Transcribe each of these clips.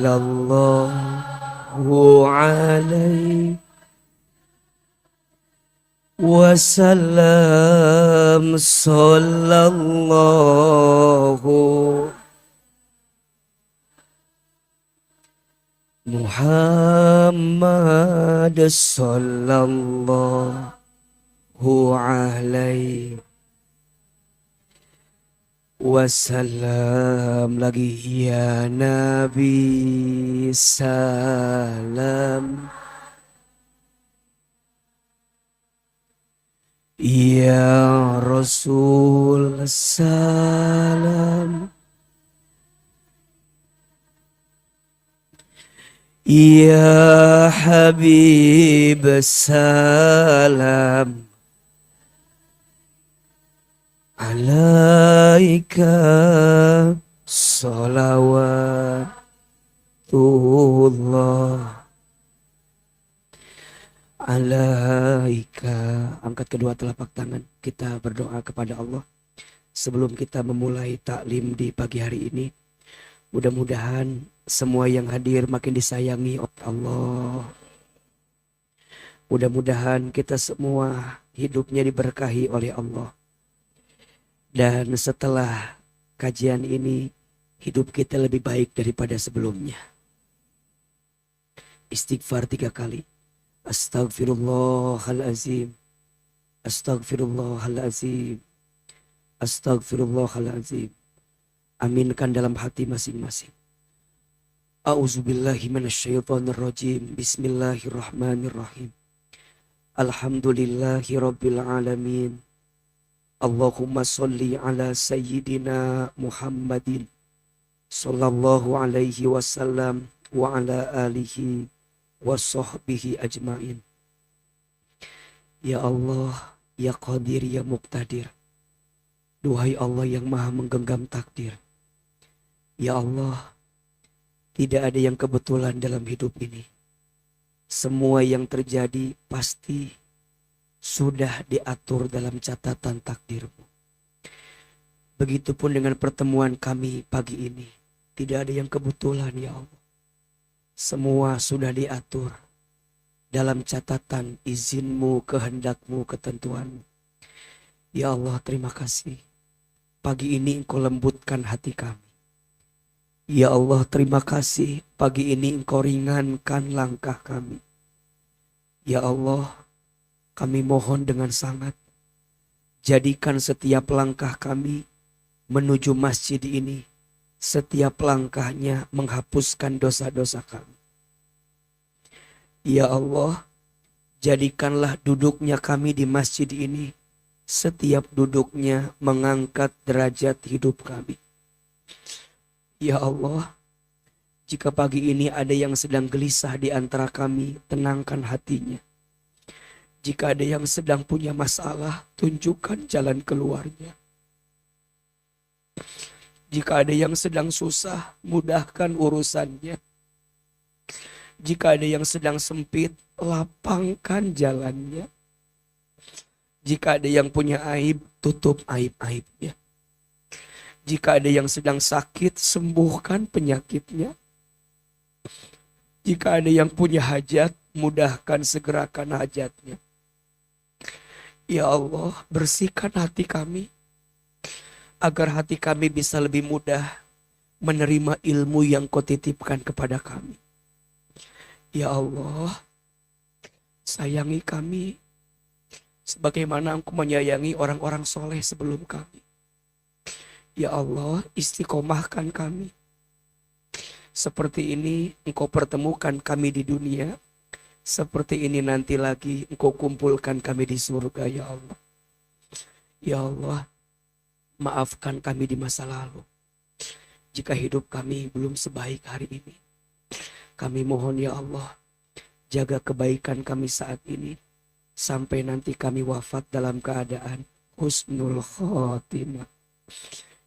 sallallahu alaihi wasallam. Sallallahu Muhammad sallallahu alaihi wasallam. Lagi ya Nabi salam, ya Rasul salam, ya Habib salam, alaika salawatullah alaika. Angkat kedua telapak tangan, kita berdoa kepada Allah sebelum kita memulai taklim di pagi hari ini. Mudah-mudahan semua yang hadir makin disayangi oleh Allah. Mudah-mudahan kita semua hidupnya diberkahi oleh Allah. Dan setelah kajian ini, hidup kita lebih baik daripada sebelumnya. Istighfar 3 kali. Astaghfirullahalazim, astaghfirullahalazim, astaghfirullahalazim. Aminkan dalam hati masing-masing. A'udzubillahi minasyaitonirrajim. Bismillahirrahmanirrahim. Alhamdulillahi rabbil alamin. Allahumma sholli ala sayyidina Muhammadin sallallahu alaihi wasallam wa ala alihi wa sahbihi ajmain. Ya Allah, ya Qadir, ya Muqtadir. Duhai Allah yang maha menggenggam takdir. Ya Allah, tidak ada yang kebetulan dalam hidup ini. Semua yang terjadi pasti sudah diatur dalam catatan takdir-Mu. Begitupun dengan pertemuan kami pagi ini. Tidak ada yang kebetulan ya Allah. Semua sudah diatur dalam catatan izin-Mu, kehendak-Mu, ketentuan-Mu. Ya Allah, terima kasih. Pagi ini Engkau lembutkan hati kami. Ya Allah, terima kasih. Pagi ini Engkau ringankan langkah kami. Ya Allah, kami mohon dengan sangat, jadikan setiap langkah kami menuju masjid ini, setiap langkahnya menghapuskan dosa-dosa kami. Ya Allah, jadikanlah duduknya kami di masjid ini, setiap duduknya mengangkat derajat hidup kami. Ya Allah, jika pagi ini ada yang sedang gelisah di antara kami, tenangkan hatinya. Jika ada yang sedang punya masalah, tunjukkan jalan keluarnya. Jika ada yang sedang susah, mudahkan urusannya. Jika ada yang sedang sempit, lapangkan jalannya. Jika ada yang punya aib, tutup aib-aibnya. Jika ada yang sedang sakit, sembuhkan penyakitnya. Jika ada yang punya hajat, mudahkan segerakan hajatnya. Ya Allah, bersihkan hati kami, agar hati kami bisa lebih mudah menerima ilmu yang Kau titipkan kepada kami. Ya Allah, sayangi kami, sebagaimana Engkau menyayangi orang-orang soleh sebelum kami. Ya Allah, istiqomahkan kami. Seperti ini Engkau pertemukan kami di dunia. Seperti ini nanti lagi Engkau kumpulkan kami di surga ya Allah. Ya Allah, maafkan kami di masa lalu. Jika hidup kami belum sebaik hari ini. Kami mohon ya Allah, jaga kebaikan kami saat ini. Sampai nanti kami wafat dalam keadaan husnul khotimah.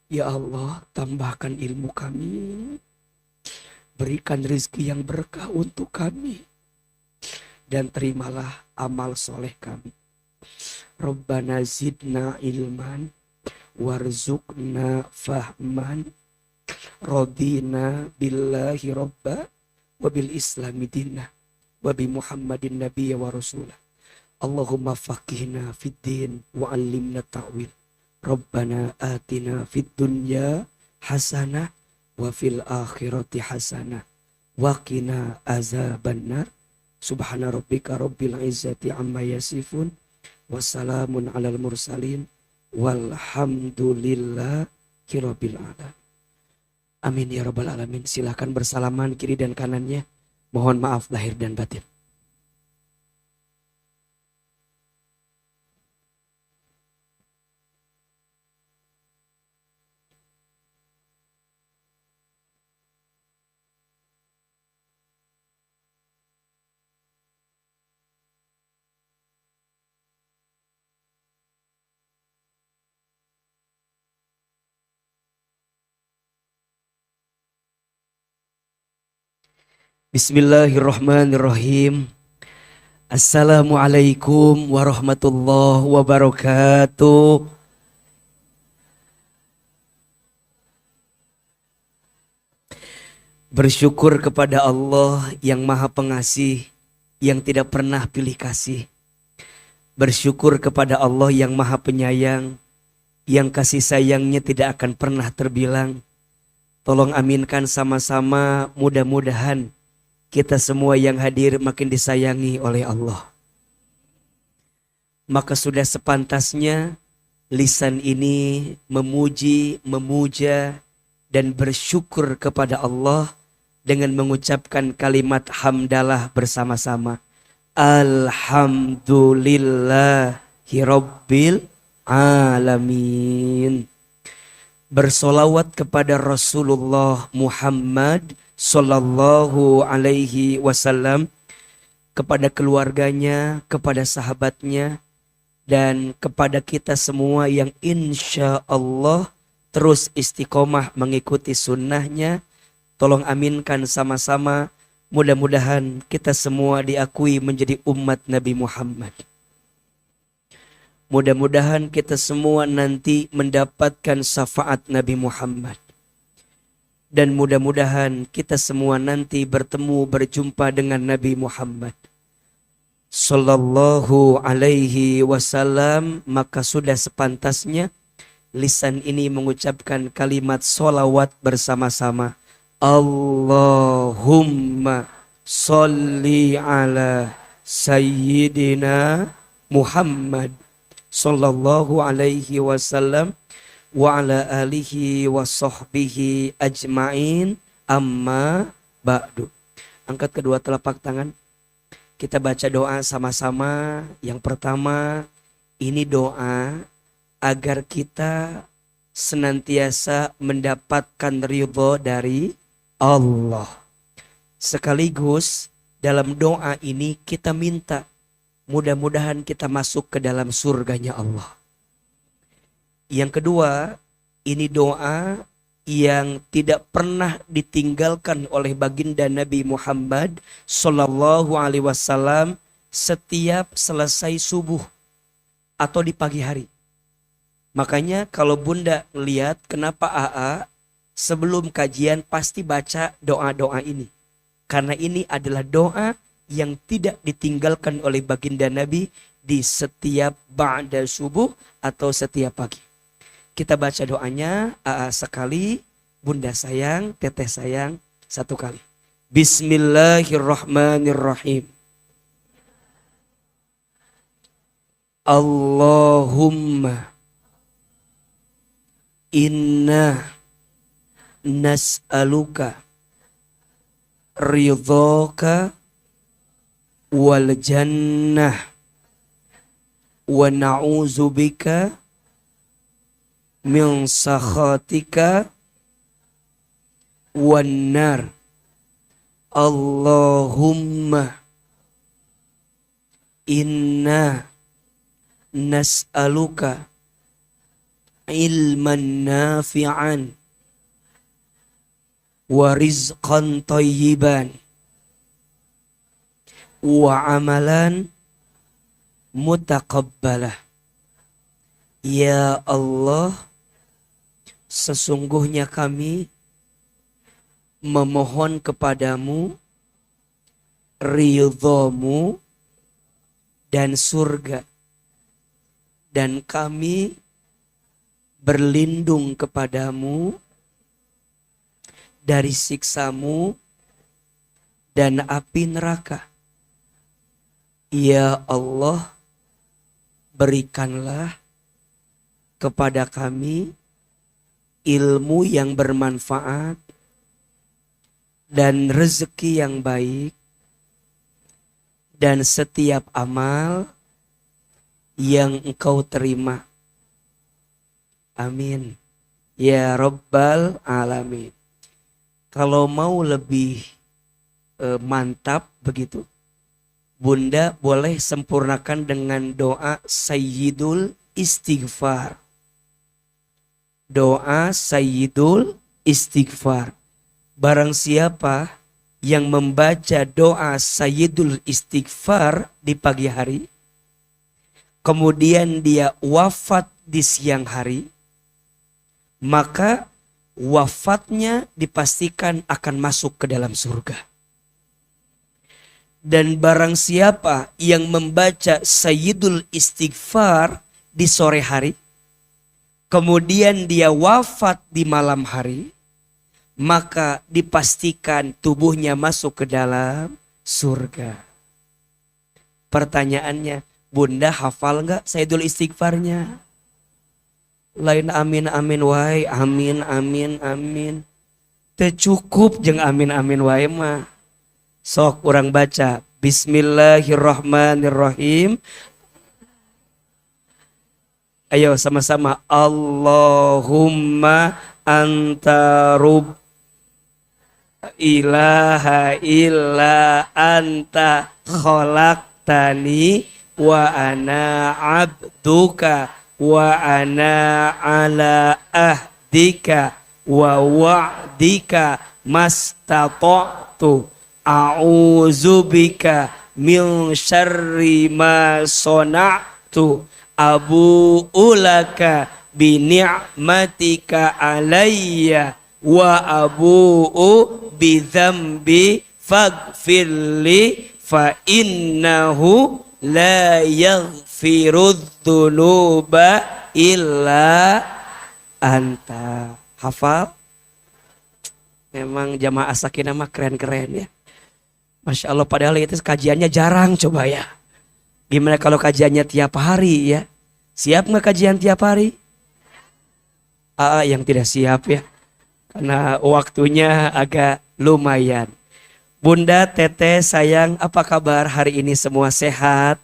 Ya Allah, tambahkan ilmu kami. Berikan rizki yang berkah untuk kami. Dan terimalah amal soleh kami. Rabbana zidna ilman warzuqna fahman Radina billahi robba wa bil islami dinna wa bi Muhammadin nabiyya wa rasulah. Allahumma faqihna fid din wa 'allimna ta'wil. Rabbana atina fid dunya hasanah wa fil akhirati hasanah wa qina azabannar. Subhana rabbika rabbil izzati amma yasifun wassalamun alal mursalin walhamdulillahi rabbil alamin. Amin ya rabbal alamin. Silakan bersalaman kiri dan kanannya. Mohon maaf lahir dan batin. Bismillahirrahmanirrahim. Assalamualaikum warahmatullahi wabarakatuh. Bersyukur kepada Allah yang Maha Pengasih, yang tidak pernah pilih kasih. Bersyukur kepada Allah yang Maha Penyayang, yang kasih sayangnya tidak akan pernah terbilang. Tolong aminkan sama-sama, mudah-mudahan kita semua yang hadir makin disayangi oleh Allah. Maka sudah sepantasnya lisan ini memuji, memuja, dan bersyukur kepada Allah dengan mengucapkan kalimat hamdalah bersama-sama. Alhamdulillahi Rabbil Alamin. Bersolawat kepada Rasulullah Muhammad Sallallahu alaihi wasallam, kepada keluarganya, kepada sahabatnya, dan kepada kita semua yang insya Allah terus istiqomah mengikuti sunnahnya. Tolong aminkan sama-sama, mudah-mudahan kita semua diakui menjadi umat Nabi Muhammad. Mudah-mudahan kita semua nanti mendapatkan syafaat Nabi Muhammad. Dan mudah-mudahan kita semua nanti bertemu berjumpa dengan Nabi Muhammad Sallallahu alaihi wasallam. Maka sudah sepantasnya lisan ini mengucapkan kalimat solawat bersama-sama. Allahumma sholli ala sayyidina Muhammad Sallallahu alaihi wasallam wa ala alihi wa sahbihi ajma'in, amma ba'du. Angkat kedua telapak tangan. Kita baca doa sama-sama. Yang pertama, ini doa agar kita senantiasa mendapatkan ridho dari Allah. Sekaligus dalam doa ini kita minta mudah-mudahan kita masuk ke dalam surganya Allah. Yang kedua, ini doa yang tidak pernah ditinggalkan oleh baginda Nabi Muhammad Sallallahu alaihi wasallam setiap selesai subuh atau di pagi hari. Makanya kalau Bunda lihat kenapa AA sebelum kajian pasti baca doa-doa ini. Karena ini adalah doa yang tidak ditinggalkan oleh baginda Nabi di setiap ba'da subuh atau setiap pagi. Kita baca doanya, AA sekali, Bunda sayang, Teteh sayang, satu kali. Bismillahirrahmanirrahim. Allahumma inna nas'aluka ridhaka wal jannah wa na'udzubika min sakhatika wan nar. Allahumma inna nas'aluka ilman nafi'an wa rizqan tayyiban wa amalan mutaqabbalah. Ya Allah, sesungguhnya kami memohon kepadamu ridhomu dan surga. Dan kami berlindung kepadamu dari siksamu dan api neraka. Ya Allah, berikanlah kepada kami ilmu yang bermanfaat dan rezeki yang baik dan setiap amal yang Engkau terima. Amin. Ya Rabbal Alamin. Kalau mau lebih mantap begitu, Bunda boleh sempurnakan dengan doa Sayyidul Istighfar. Doa Sayyidul Istighfar. Barang siapa yang membaca doa Sayyidul Istighfar di pagi hari, kemudian dia wafat di siang hari, maka wafatnya dipastikan akan masuk ke dalam surga. Dan barang siapa yang membaca Sayyidul Istighfar di sore hari, kemudian dia wafat di malam hari, maka dipastikan tubuhnya masuk ke dalam surga. Pertanyaannya, Bunda hafal nggak Sayyidul Istighfarnya? Lain amin amin wae, amin amin amin. Teu cukup jeung amin amin wae mah. Sok urang baca Bismillahirrahmanirrahim. Ayo sama-sama. Allahumma anta rubb ilaha illa anta khalaqtani wa ana abduka wa ana ala ahdika wa wa'dika mastata'tu a'udzubika min syarri ma sona'tu abu'u laka bi ni'matika alayya wa abu'u bi dzambi faghfirli fa innahu la yaghfirudz dzunuba illa anta. Hafal? Memang jamaah sakinah mah keren-keren ya. Masya Allah, padahal itu kajiannya jarang coba ya. Gimana kalau kajiannya tiap hari ya? Siap nggak kajian tiap hari? Yang tidak siap ya. Karena waktunya agak lumayan. Bunda, Teteh, sayang, apa kabar hari ini? Semua sehat?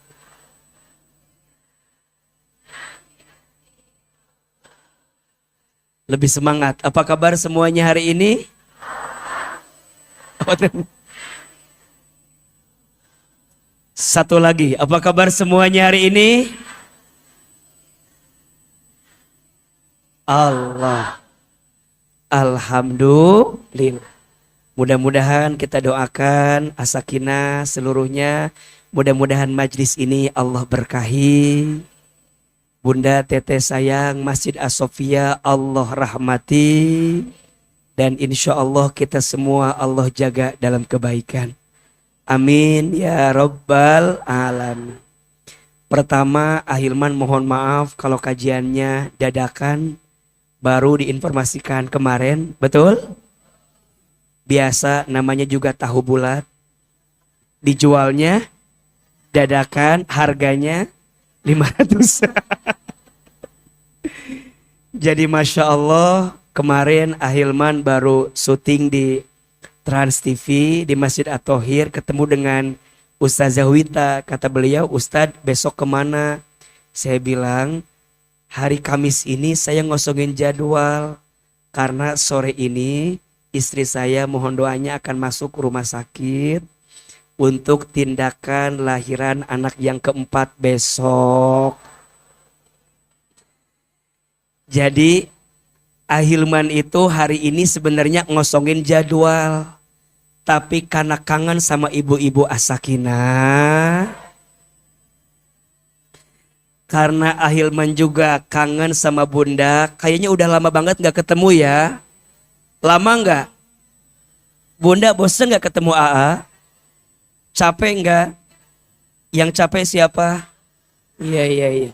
Lebih semangat. Apa kabar semuanya hari ini? Satu lagi. Apa kabar semuanya hari ini? Allah. Alhamdulillah. Mudah-mudahan kita doakan as-sakinah seluruhnya. Mudah-mudahan majlis ini Allah berkahi. Bunda, Teteh sayang, Masjid As-Sofia Allah rahmati. Dan insya Allah kita semua Allah jaga dalam kebaikan. Amin ya Rabbal Alamin. Pertama, Ahilman mohon maaf kalau kajiannya dadakan, baru diinformasikan kemarin, betul? Biasa namanya juga tahu bulat. Dijualnya dadakan, harganya 500. Jadi Masya Allah, kemarin Ahilman baru syuting di Trans TV di Masjid At-Thohir, ketemu dengan Ustazah Wita. Kata beliau, Ustadz besok kemana? Saya bilang, hari Kamis ini saya ngosongin jadwal. Karena sore ini istri saya mohon doanya akan masuk rumah sakit untuk tindakan lahiran anak yang keempat besok. Jadi Ahilman itu hari ini sebenarnya ngosongin jadwal. Tapi karena kangen sama ibu-ibu as-sakinah, karena Ahilman juga kangen sama Bunda, kayaknya udah lama banget gak ketemu ya. Lama gak? Bunda bosen nggak ketemu AA? Capek nggak? Yang capek siapa? Iya, iya, iya.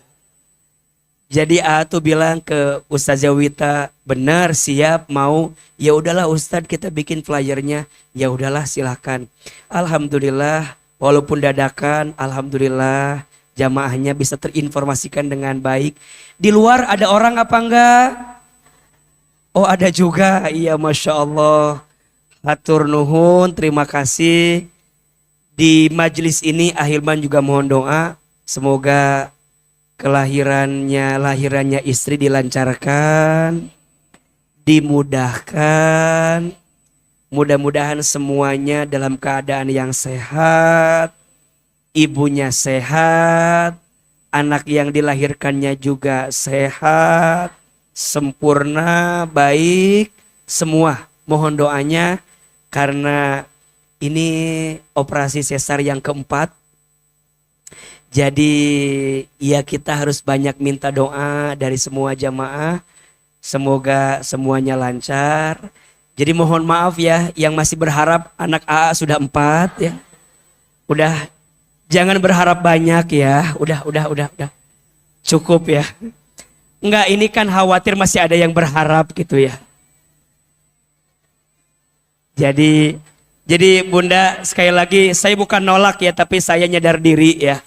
Jadi AA tuh bilang ke Ustazah Wita, benar siap mau, ya udahlah Ustadz kita bikin flyernya, ya udahlah silahkan. Alhamdulillah, walaupun dadakan, alhamdulillah jamaahnya bisa terinformasikan dengan baik. Di luar ada orang apa enggak? Oh ada juga, iya Masya Allah. Hatur nuhun, terima kasih. Di majelis ini Ahilman juga mohon doa, semoga lahirannya istri dilancarkan, dimudahkan, mudah-mudahan semuanya dalam keadaan yang sehat, ibunya sehat, anak yang dilahirkannya juga sehat, sempurna, baik, semua. Mohon doanya karena ini operasi sesar yang keempat. Jadi ya kita harus banyak minta doa dari semua jamaah. Semoga semuanya lancar. Jadi mohon maaf ya yang masih berharap anak AA sudah 4 ya. Udah jangan berharap banyak ya. Udah. Cukup ya. Enggak, ini kan khawatir masih ada yang berharap gitu ya. Jadi Bunda sekali lagi saya bukan nolak ya, tapi saya nyadar diri ya.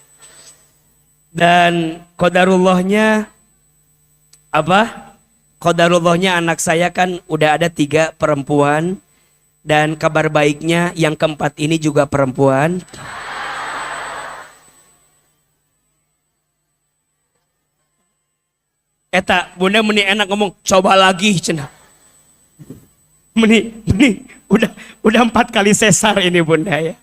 Dan qadarullahnya apa? Qadarullahnya anak saya kan udah ada 3 perempuan. Dan kabar baiknya yang keempat ini juga perempuan. Eta Bunda meni enak ngomong coba lagi cenah. Meni udah 4 kali sesar ini Bunda ya.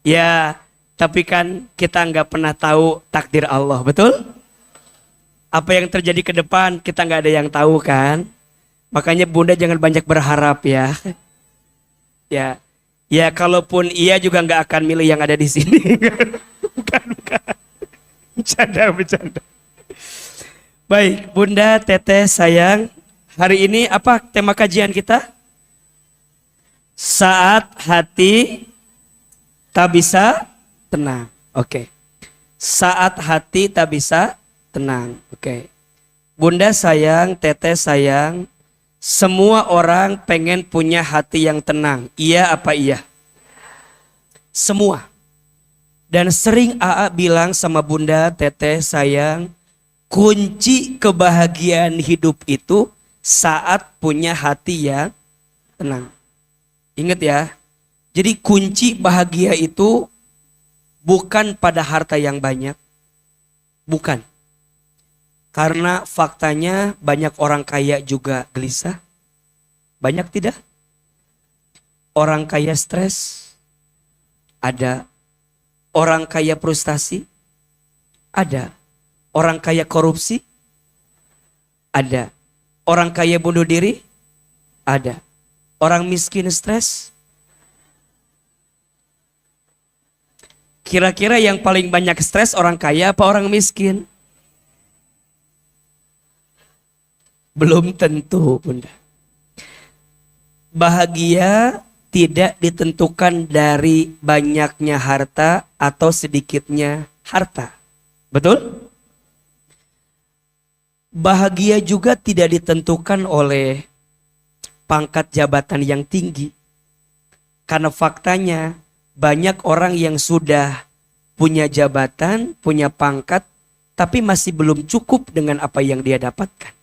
Ya tapi kan kita nggak pernah tahu takdir Allah, betul? Apa yang terjadi ke depan kita nggak ada yang tahu kan. Makanya Bunda jangan banyak berharap ya. Ya kalaupun iya juga nggak akan milih yang ada di sini. bukan. Bercanda. Baik, Bunda, Teteh, sayang. Hari ini apa tema kajian kita? Saat hati tak bisa tenang. Oke. Saat hati tak bisa tenang. Oke. Bunda sayang, Teteh sayang, semua orang pengen punya hati yang tenang. Iya apa iya? Semua. Dan sering AA bilang sama Bunda, Teteh sayang, kunci kebahagiaan hidup itu saat punya hati yang tenang. Ingat ya. Jadi kunci bahagia itu bukan pada harta yang banyak. Bukan. Karena faktanya banyak orang kaya juga gelisah. Banyak tidak? Orang kaya stres. Ada. Orang kaya frustasi. Ada. Orang kaya korupsi. Ada. Orang kaya bunuh diri. Ada. Orang miskin stres. Kira-kira yang paling banyak stres orang kaya apa orang miskin? Belum tentu, Bunda. Bahagia tidak ditentukan dari banyaknya harta atau sedikitnya harta. Betul? Bahagia juga tidak ditentukan oleh pangkat jabatan yang tinggi. Karena faktanya banyak orang yang sudah punya jabatan, punya pangkat, tapi masih belum cukup dengan apa yang dia dapatkan.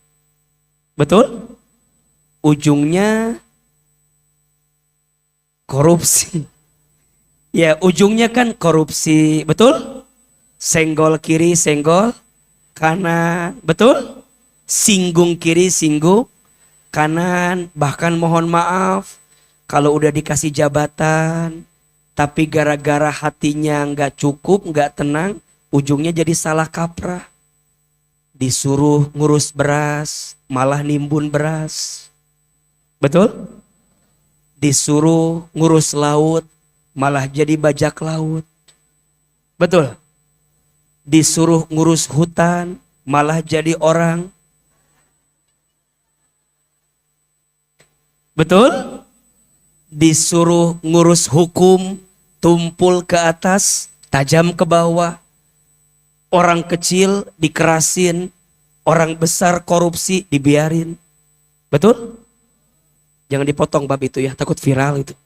Betul? Ujungnya korupsi. Ya, ujungnya kan korupsi, betul? Senggol kiri, senggol kanan, betul? Singgung kiri, singgung kanan, bahkan mohon maaf kalau udah dikasih jabatan, tapi gara-gara hatinya nggak cukup, nggak tenang, ujungnya jadi salah kaprah. Disuruh ngurus beras, malah nimbun beras. Betul? Disuruh ngurus laut, malah jadi bajak laut. Betul? Disuruh ngurus hutan, malah jadi orang. Betul? disuruh ngurus hukum, tumpul ke atas, tajam ke bawah. Orang kecil dikerasin, orang besar korupsi dibiarin. Betul? Jangan dipotong bab itu ya, takut viral itu.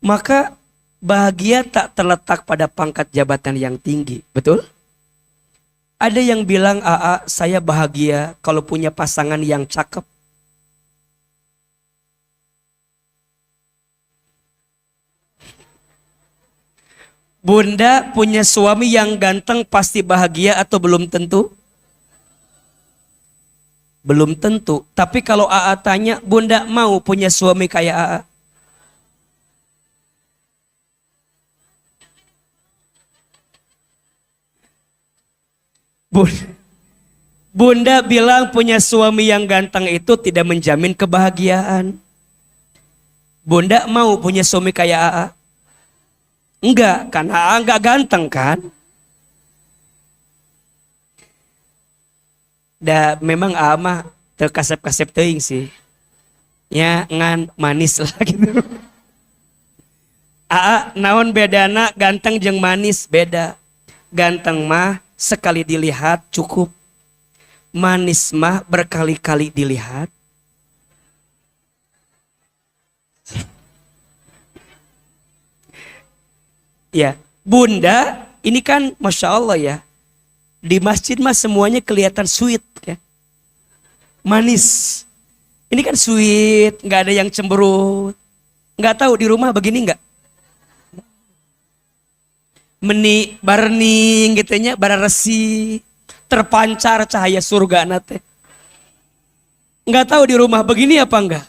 Maka bahagia tak terletak pada pangkat jabatan yang tinggi, betul? Ada yang bilang, "Aa, saya bahagia kalau punya pasangan yang cakep." Bunda punya suami yang ganteng pasti bahagia atau belum tentu? Belum tentu. Tapi kalau Aa tanya, Bunda mau punya suami kayak Aa? Bunda bilang punya suami yang ganteng itu tidak menjamin kebahagiaan. Bunda mau punya suami kayak Aa? Enggak, kan Aa enggak ganteng kan? Memang Aa mah terkasep-kasep teuing sih. Ya ngan manis lah gitu. Aa naon bedana ganteng jeung manis? Beda. Ganteng mah sekali dilihat cukup. Manis mah berkali-kali dilihat. Ya, Bunda ini kan Masya Allah ya. Di masjid mah semuanya kelihatan sweet ya. Manis. Ini kan sweet, nggak ada yang cemberut. Nggak tahu di rumah begini nggak? Barning gitu nya, bararesi, terpancar cahaya surga nate. Nggak tahu di rumah begini apa enggak?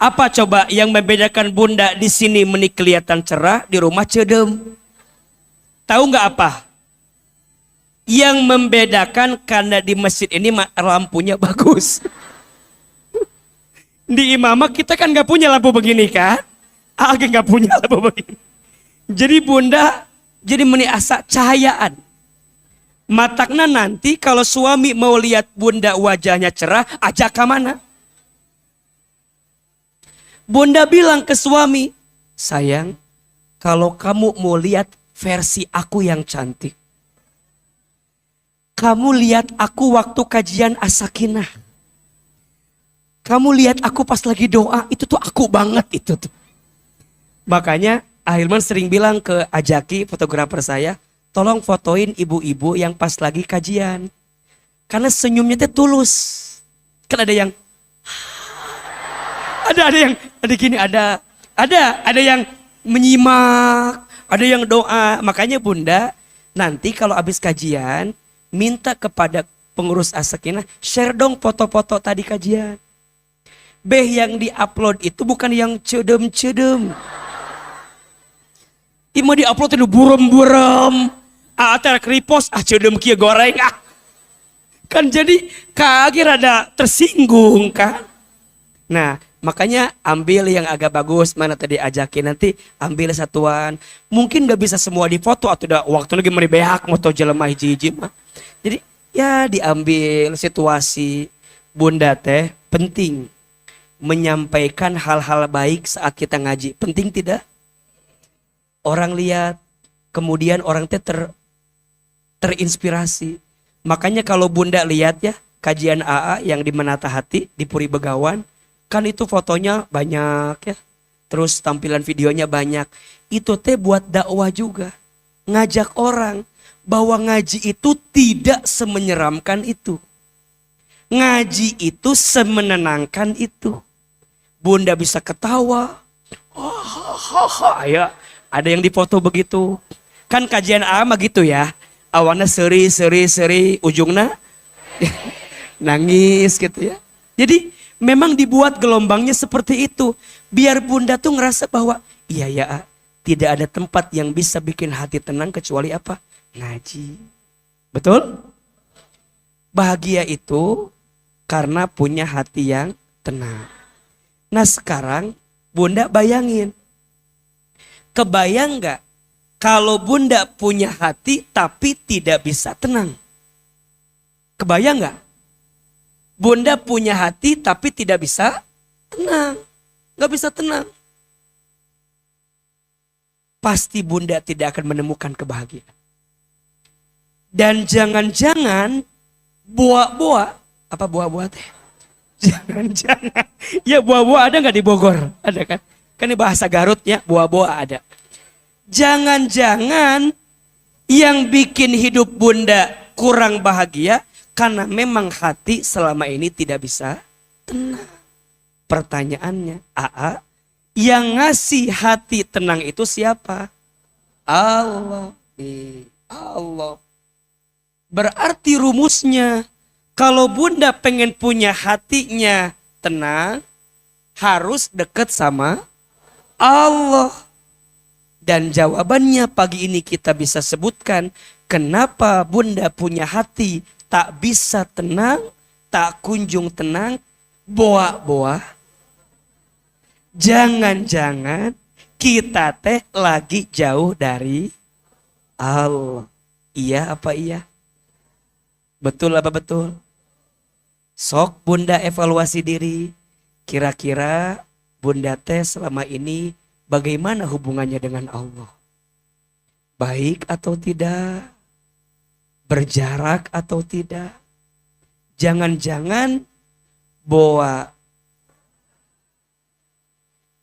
Apa coba yang membedakan Bunda di sini menik kelihatan cerah, di rumah cedem? Tahu nggak apa? Yang membedakan karena di masjid ini lampunya bagus. Di imamah kita kan nggak punya lampu begini kan? Agak nggak punya lampu begini. Jadi Bunda jadi meniasa cahayaan. Matakna nanti kalau suami mau lihat Bunda wajahnya cerah, ajak ke mana? Bunda bilang ke suami, "Sayang, kalau kamu mau lihat versi aku yang cantik, kamu lihat aku waktu kajian As-Sakinah. Kamu lihat aku pas lagi doa, itu tuh aku banget itu tuh." Makanya Ahilman sering bilang ke Ajaki, fotografer saya, "Tolong fotoin ibu-ibu yang pas lagi kajian. Karena senyumnya tuh tulus." Kan ada yang ada gini, ada yang menyimak, ada yang doa. Makanya Bunda nanti kalau habis kajian minta kepada pengurus As-Sakinah, share dong foto-foto tadi kajian. Yang diupload itu bukan yang cedem-cedem. Mau diupload itu burem-burem. Atar repost, cedem kia goreng. Kan jadi kaget ada tersinggung kan. Nah, makanya ambil yang agak bagus, mana tadi ajakin, nanti ambil satuan. Mungkin gak bisa semua difoto atau udah waktu lagi meribehak moto jelema hiji-hiji mah. Jadi ya diambil situasi. Bunda teh penting menyampaikan hal-hal baik saat kita ngaji. Penting tidak? Orang lihat, kemudian orang teh terinspirasi. Makanya kalau Bunda lihat ya kajian AA yang di Menata Hati di Puri Begawan, kan itu fotonya banyak ya. Terus tampilan videonya banyak. Itu teh buat dakwah juga. Ngajak orang bahwa ngaji itu tidak semenyeramkan itu. Ngaji itu semenenangkan itu. Bunda bisa ketawa. Ya, ada yang dipoto begitu. Kan kajian ama gitu ya. Awalnya seri, ujungnya nangis gitu ya. Jadi memang dibuat gelombangnya seperti itu. Biar Bunda tuh ngerasa bahwa iya ya, tidak ada tempat yang bisa bikin hati tenang kecuali apa? Ngaji. Betul? Bahagia itu karena punya hati yang tenang. Nah sekarang Bunda bayangin. Kebayang gak kalau Bunda punya hati tapi tidak bisa tenang? Kebayang gak? Bunda punya hati tapi tidak bisa tenang, nggak bisa tenang. Pasti bunda tidak akan menemukan kebahagiaan. Dan jangan-jangan buah-buah, apa buah-buah teh? Jangan-jangan, ya buah-buah ada nggak di Bogor? Ada kan? Kan ini bahasa Garutnya, buah-buah ada. Jangan-jangan yang bikin hidup bunda kurang bahagia karena memang hati selama ini tidak bisa tenang. Pertanyaannya, AA, yang ngasih hati tenang itu siapa? Allah. Allah. Berarti rumusnya, kalau bunda pengen punya hatinya tenang, harus dekat sama Allah. Dan jawabannya pagi ini kita bisa sebutkan, kenapa bunda punya hati tak bisa tenang, tak kunjung tenang, boa-boa. Jangan-jangan kita teh lagi jauh dari Allah. Iya apa iya? Betul apa betul? Sok bunda evaluasi diri. Kira-kira bunda teh selama ini bagaimana hubungannya dengan Allah? Baik atau tidak? Berjarak atau tidak? Jangan-jangan bahwa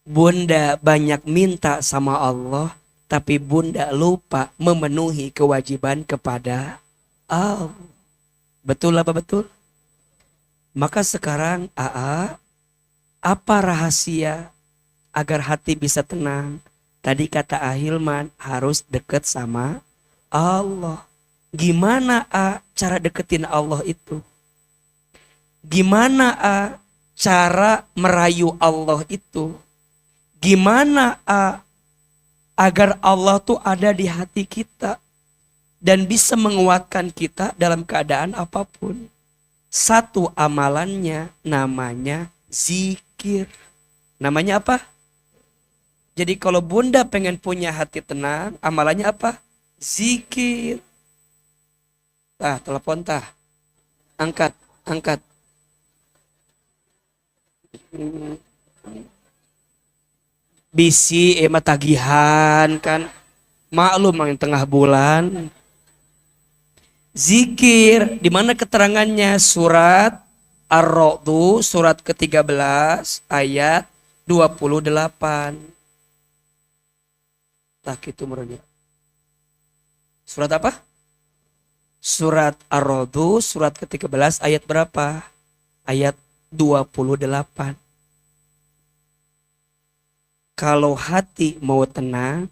bunda banyak minta sama Allah, tapi bunda lupa memenuhi kewajiban kepada Allah. Betul apa betul? Maka sekarang AA, apa rahasia agar hati bisa tenang? Tadi kata Ahilman harus dekat sama Allah. Gimana cara deketin Allah itu? Gimana cara merayu Allah itu? Gimana agar Allah tuh ada di hati kita dan bisa menguatkan kita dalam keadaan apapun? Satu amalannya namanya zikir. Namanya apa? Jadi kalau bunda pengen punya hati tenang, amalannya apa? Zikir. Telepon angkat. Bisi emang tagihan kan, maklum yang tengah bulan. Zikir, di mana keterangannya? Surat Ar-Ra'd, surat ke-13 ayat 28. Tak itu merenya. Surat apa? Surat Ar-Ra'd, surat ke-13 ayat berapa? Ayat 28. Kalau hati mau tenang,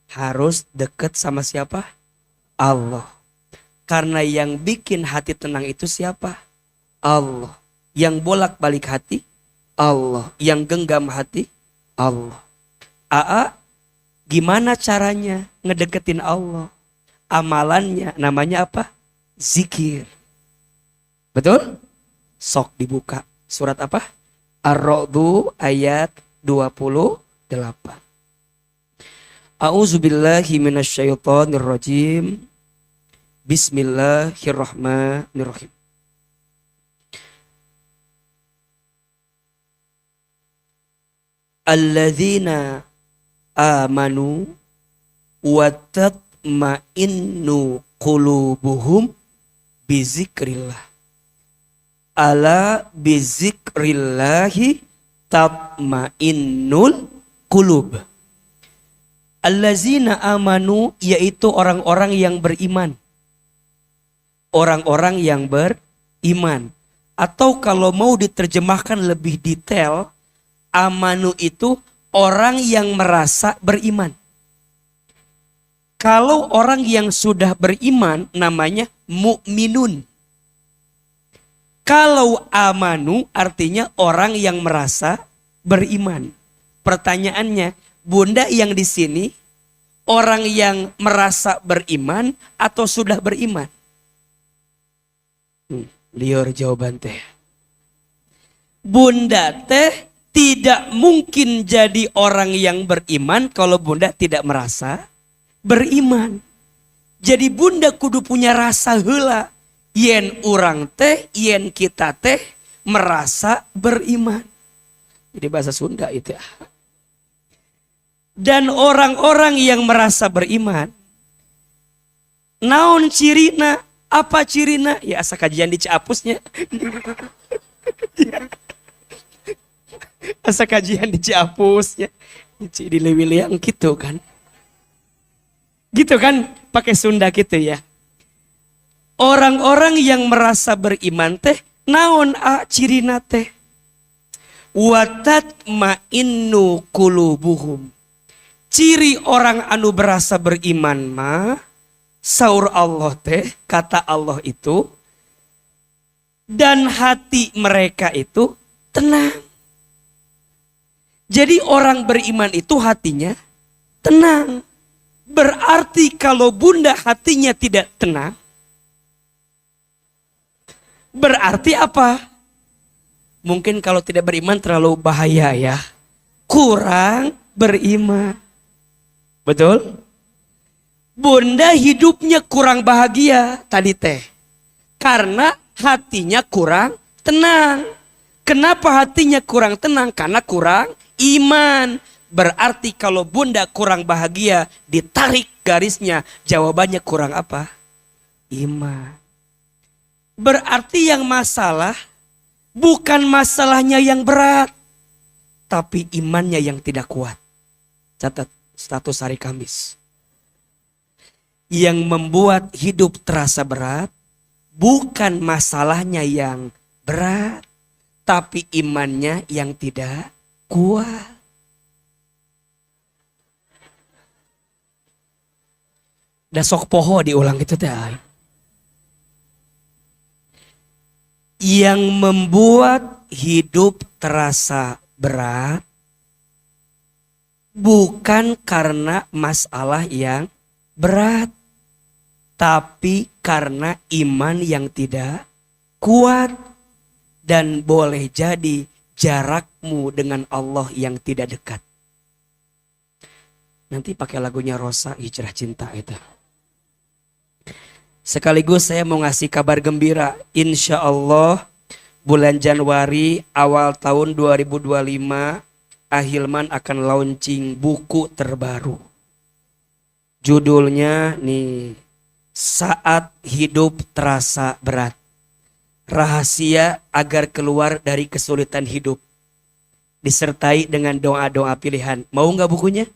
harus dekat sama siapa? Allah. Karena yang bikin hati tenang itu siapa? Allah. Yang bolak-balik hati? Allah. Yang genggam hati? Allah. AA, gimana caranya ngedeketin Allah? Amalannya namanya apa? Zikir. Betul? Sok dibuka. Surat apa? Ar-Ra'd ayat 28. A'udzubillahi minasyaitonirrajim. Bismillahirrahmanirrahim. Alladzina amanu wa tatma'innu qulubuhum bizikrillah. Ala bizikrillahi tatmainnul qulub. Allazina amanu, yaitu orang-orang yang beriman. Orang-orang yang beriman. Atau kalau mau diterjemahkan lebih detail, amanu itu orang yang merasa beriman. Kalau orang yang sudah beriman namanya mukminun. Kalau amanu artinya orang yang merasa beriman. Pertanyaannya, bunda yang di sini orang yang merasa beriman atau sudah beriman? Liur jawaban teh. Bunda teh tidak mungkin jadi orang yang beriman kalau bunda tidak merasa beriman. Jadi bunda kudu punya rasa heula. Yen urang teh, yen kita teh merasa beriman. Jadi bahasa Sunda itu ya. Dan orang-orang yang merasa beriman, naon cirina? Apa cirina? Ya asa kajian di Ciapusnya. Asa kajian di Ciapusnya. Di Lewiliang gitu kan. Gitu kan pakai Sunda gitu ya. Orang-orang yang merasa beriman teh naon cirina teh? Watatma'innu qulubuhum. Ciri orang anu berasa beriman mah saur Allah teh, kata Allah itu, dan hati mereka itu tenang. Jadi orang beriman itu hatinya tenang. Berarti kalau bunda hatinya tidak tenang, berarti apa? Mungkin kalau tidak beriman terlalu bahaya ya. Kurang beriman. Betul? Bunda hidupnya kurang bahagia tadi teh. Karena hatinya kurang tenang. Kenapa hatinya kurang tenang? Karena kurang iman. Berarti kalau bunda kurang bahagia, ditarik garisnya, jawabannya kurang apa? Iman. Berarti yang masalah bukan masalahnya yang berat, tapi imannya yang tidak kuat. Catat status hari Kamis. Yang membuat hidup terasa berat bukan masalahnya yang berat, tapi imannya yang tidak kuat. Dasok poho diulang gitu teh. Yang membuat hidup terasa berat bukan karena masalah yang berat, tapi karena iman yang tidak kuat. Dan boleh jadi jarakmu dengan Allah yang tidak dekat. Nanti pakai lagunya Rosa, Hijrah Cinta itu. Sekaligus saya mau ngasih kabar gembira. Insya Allah bulan Januari awal tahun 2025 Ahilman akan launching buku terbaru. Judulnya nih, Saat Hidup Terasa Berat. Rahasia agar keluar dari kesulitan hidup. Disertai dengan doa-doa pilihan. Mau nggak bukunya?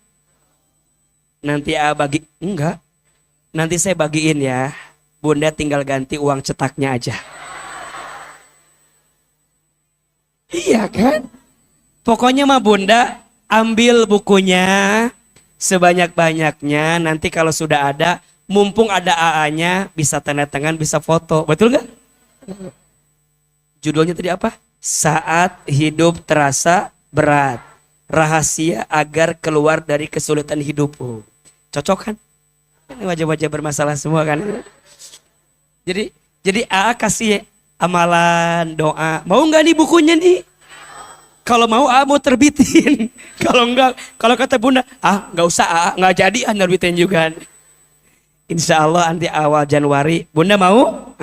Nanti bagi, enggak. Nanti saya bagiin ya. Bunda tinggal ganti uang cetaknya aja. Iya kan? Pokoknya mah bunda ambil bukunya sebanyak-banyaknya. Nanti kalau sudah ada, mumpung ada AA-nya, bisa tanda tangan, bisa foto. Betul gak? Judulnya tadi apa? Saat Hidup Terasa Berat. Rahasia agar keluar dari kesulitan hidup. Cocok kan? Ini wajah-wajah bermasalah semua kan? Jadi AA kasih amalan doa. Mau nggak nih bukunya nih? Kalau mau AA mau terbitin. Kalau enggak, kalau kata bunda, nggak usah AA, nggak jadi nerbitin juga. Insya Allah nanti awal Januari, bunda mau?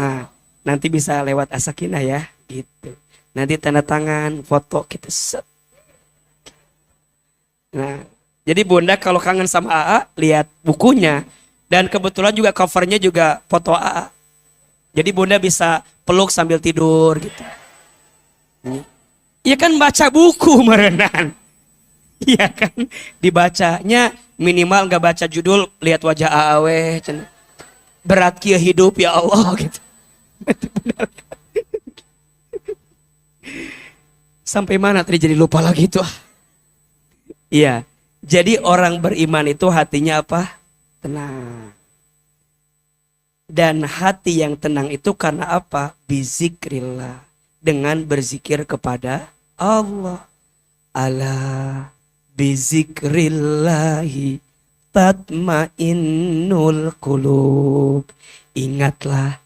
Nanti bisa lewat Asakina ya, gitu. Nanti tanda tangan, foto kita set. Nah, jadi bunda kalau kangen sama AA, lihat bukunya. Dan kebetulan juga covernya juga foto AA. Jadi bunda bisa peluk sambil tidur gitu. Iya kan baca buku merenan. Iya kan dibacanya minimal nggak baca judul, lihat wajah AA berat kia hidup ya Allah gitu. Sampai mana tadi jadi lupa lagi tuh. Iya. Jadi orang beriman itu hatinya apa? Tenang. Dan hati yang tenang itu karena apa? Bizikrillah. Dengan berzikir kepada Allah. Ala bizikrillahi tatmainnul qulub. Ingatlah,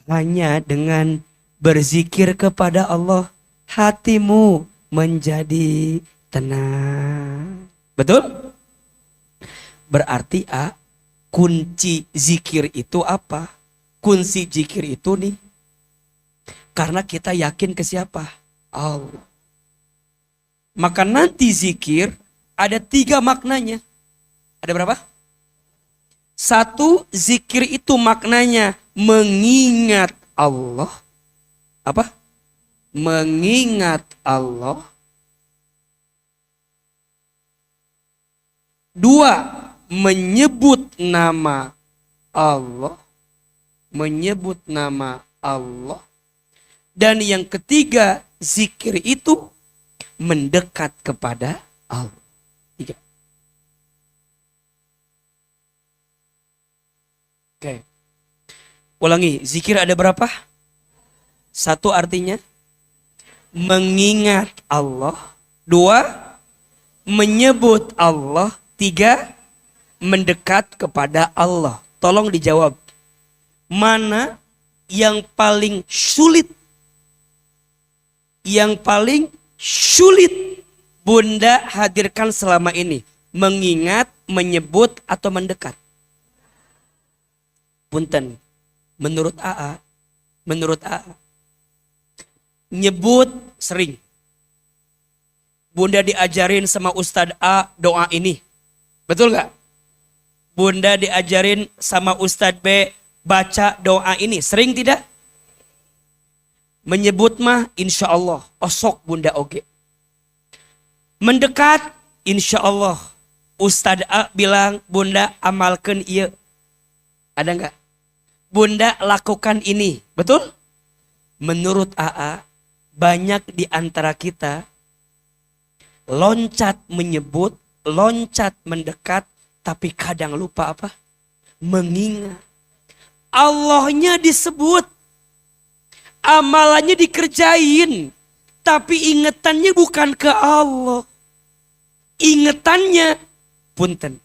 hanya dengan berzikir kepada Allah, hatimu menjadi tenang. Betul? Berarti kunci zikir itu apa? Kunci zikir itu nih, karena kita yakin ke siapa? Allah. Maka nanti zikir ada 3 maknanya. Ada berapa? 1, zikir itu maknanya mengingat Allah. Apa? Mengingat Allah. 2, menyebut nama Allah. Menyebut nama Allah. Dan yang ketiga, zikir itu mendekat kepada Allah. 3. Oke. Ulangi, zikir ada berapa? 1 artinya mengingat Allah. 2, menyebut Allah. 3, mendekat kepada Allah. Tolong dijawab. Mana yang paling sulit? Yang paling sulit Bunda hadirkan selama ini? Mengingat, menyebut, atau mendekat? Punten, menurut AA, nyebut sering. Bunda diajarin sama Ustadz A doa ini. Betul gak? Bunda diajarin sama Ustadz B baca doa ini. Sering tidak? Menyebut mah insya Allah. Osok Bunda oge. Mendekat insya Allah. Ustadz A bilang Bunda amalkan iya. Ada nggak? Bunda lakukan ini. Betul? Menurut AA banyak di antara kita loncat menyebut, loncat mendekat, tapi kadang lupa apa? Mengingat. Allahnya disebut. Amalannya dikerjain. Tapi ingetannya bukan ke Allah. Ingetannya, punten,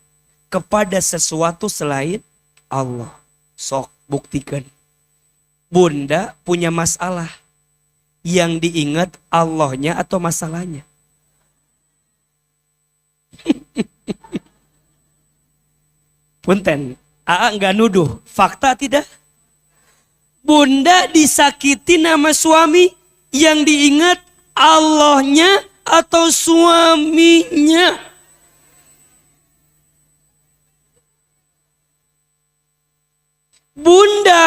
kepada sesuatu selain Allah. Sok buktikan. Bunda punya masalah. Yang diingat Allahnya atau masalahnya? Punten, AA nggak nuduh. Fakta tidak? Bunda disakiti nama suami, yang diingat Allahnya atau suaminya? Bunda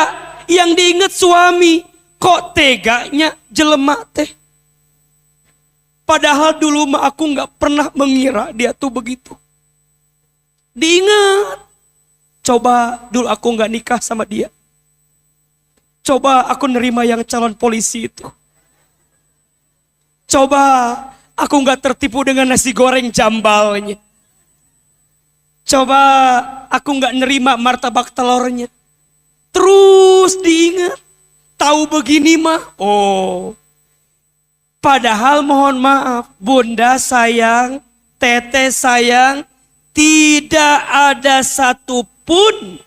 yang diingat suami, kok teganya jelema teh? Padahal dulu mah aku nggak pernah mengira dia tuh begitu. Diingat. Coba dulu aku nggak nikah sama dia. Coba aku nerima yang calon polisi itu. Coba aku nggak tertipu dengan nasi goreng jambalnya. Coba aku nggak nerima martabak telurnya. Terus diingat. Tahu begini mah. Oh. Padahal mohon maaf. Bunda sayang. Teteh sayang. Tidak ada satupun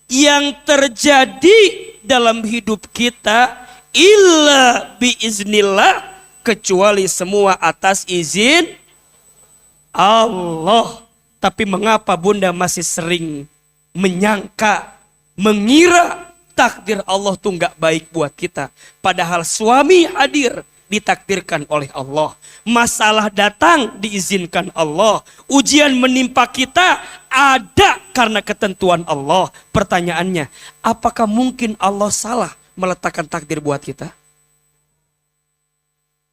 yang terjadi dalam hidup kita illa biiznillah, kecuali semua atas izin Allah. Tapi mengapa Bunda masih sering menyangka, mengira takdir Allah tuh nggak baik buat kita? Padahal suami hadir ditakdirkan oleh Allah. Masalah datang diizinkan Allah. Ujian menimpa kita ada karena ketentuan Allah. Pertanyaannya, apakah mungkin Allah salah meletakkan takdir buat kita?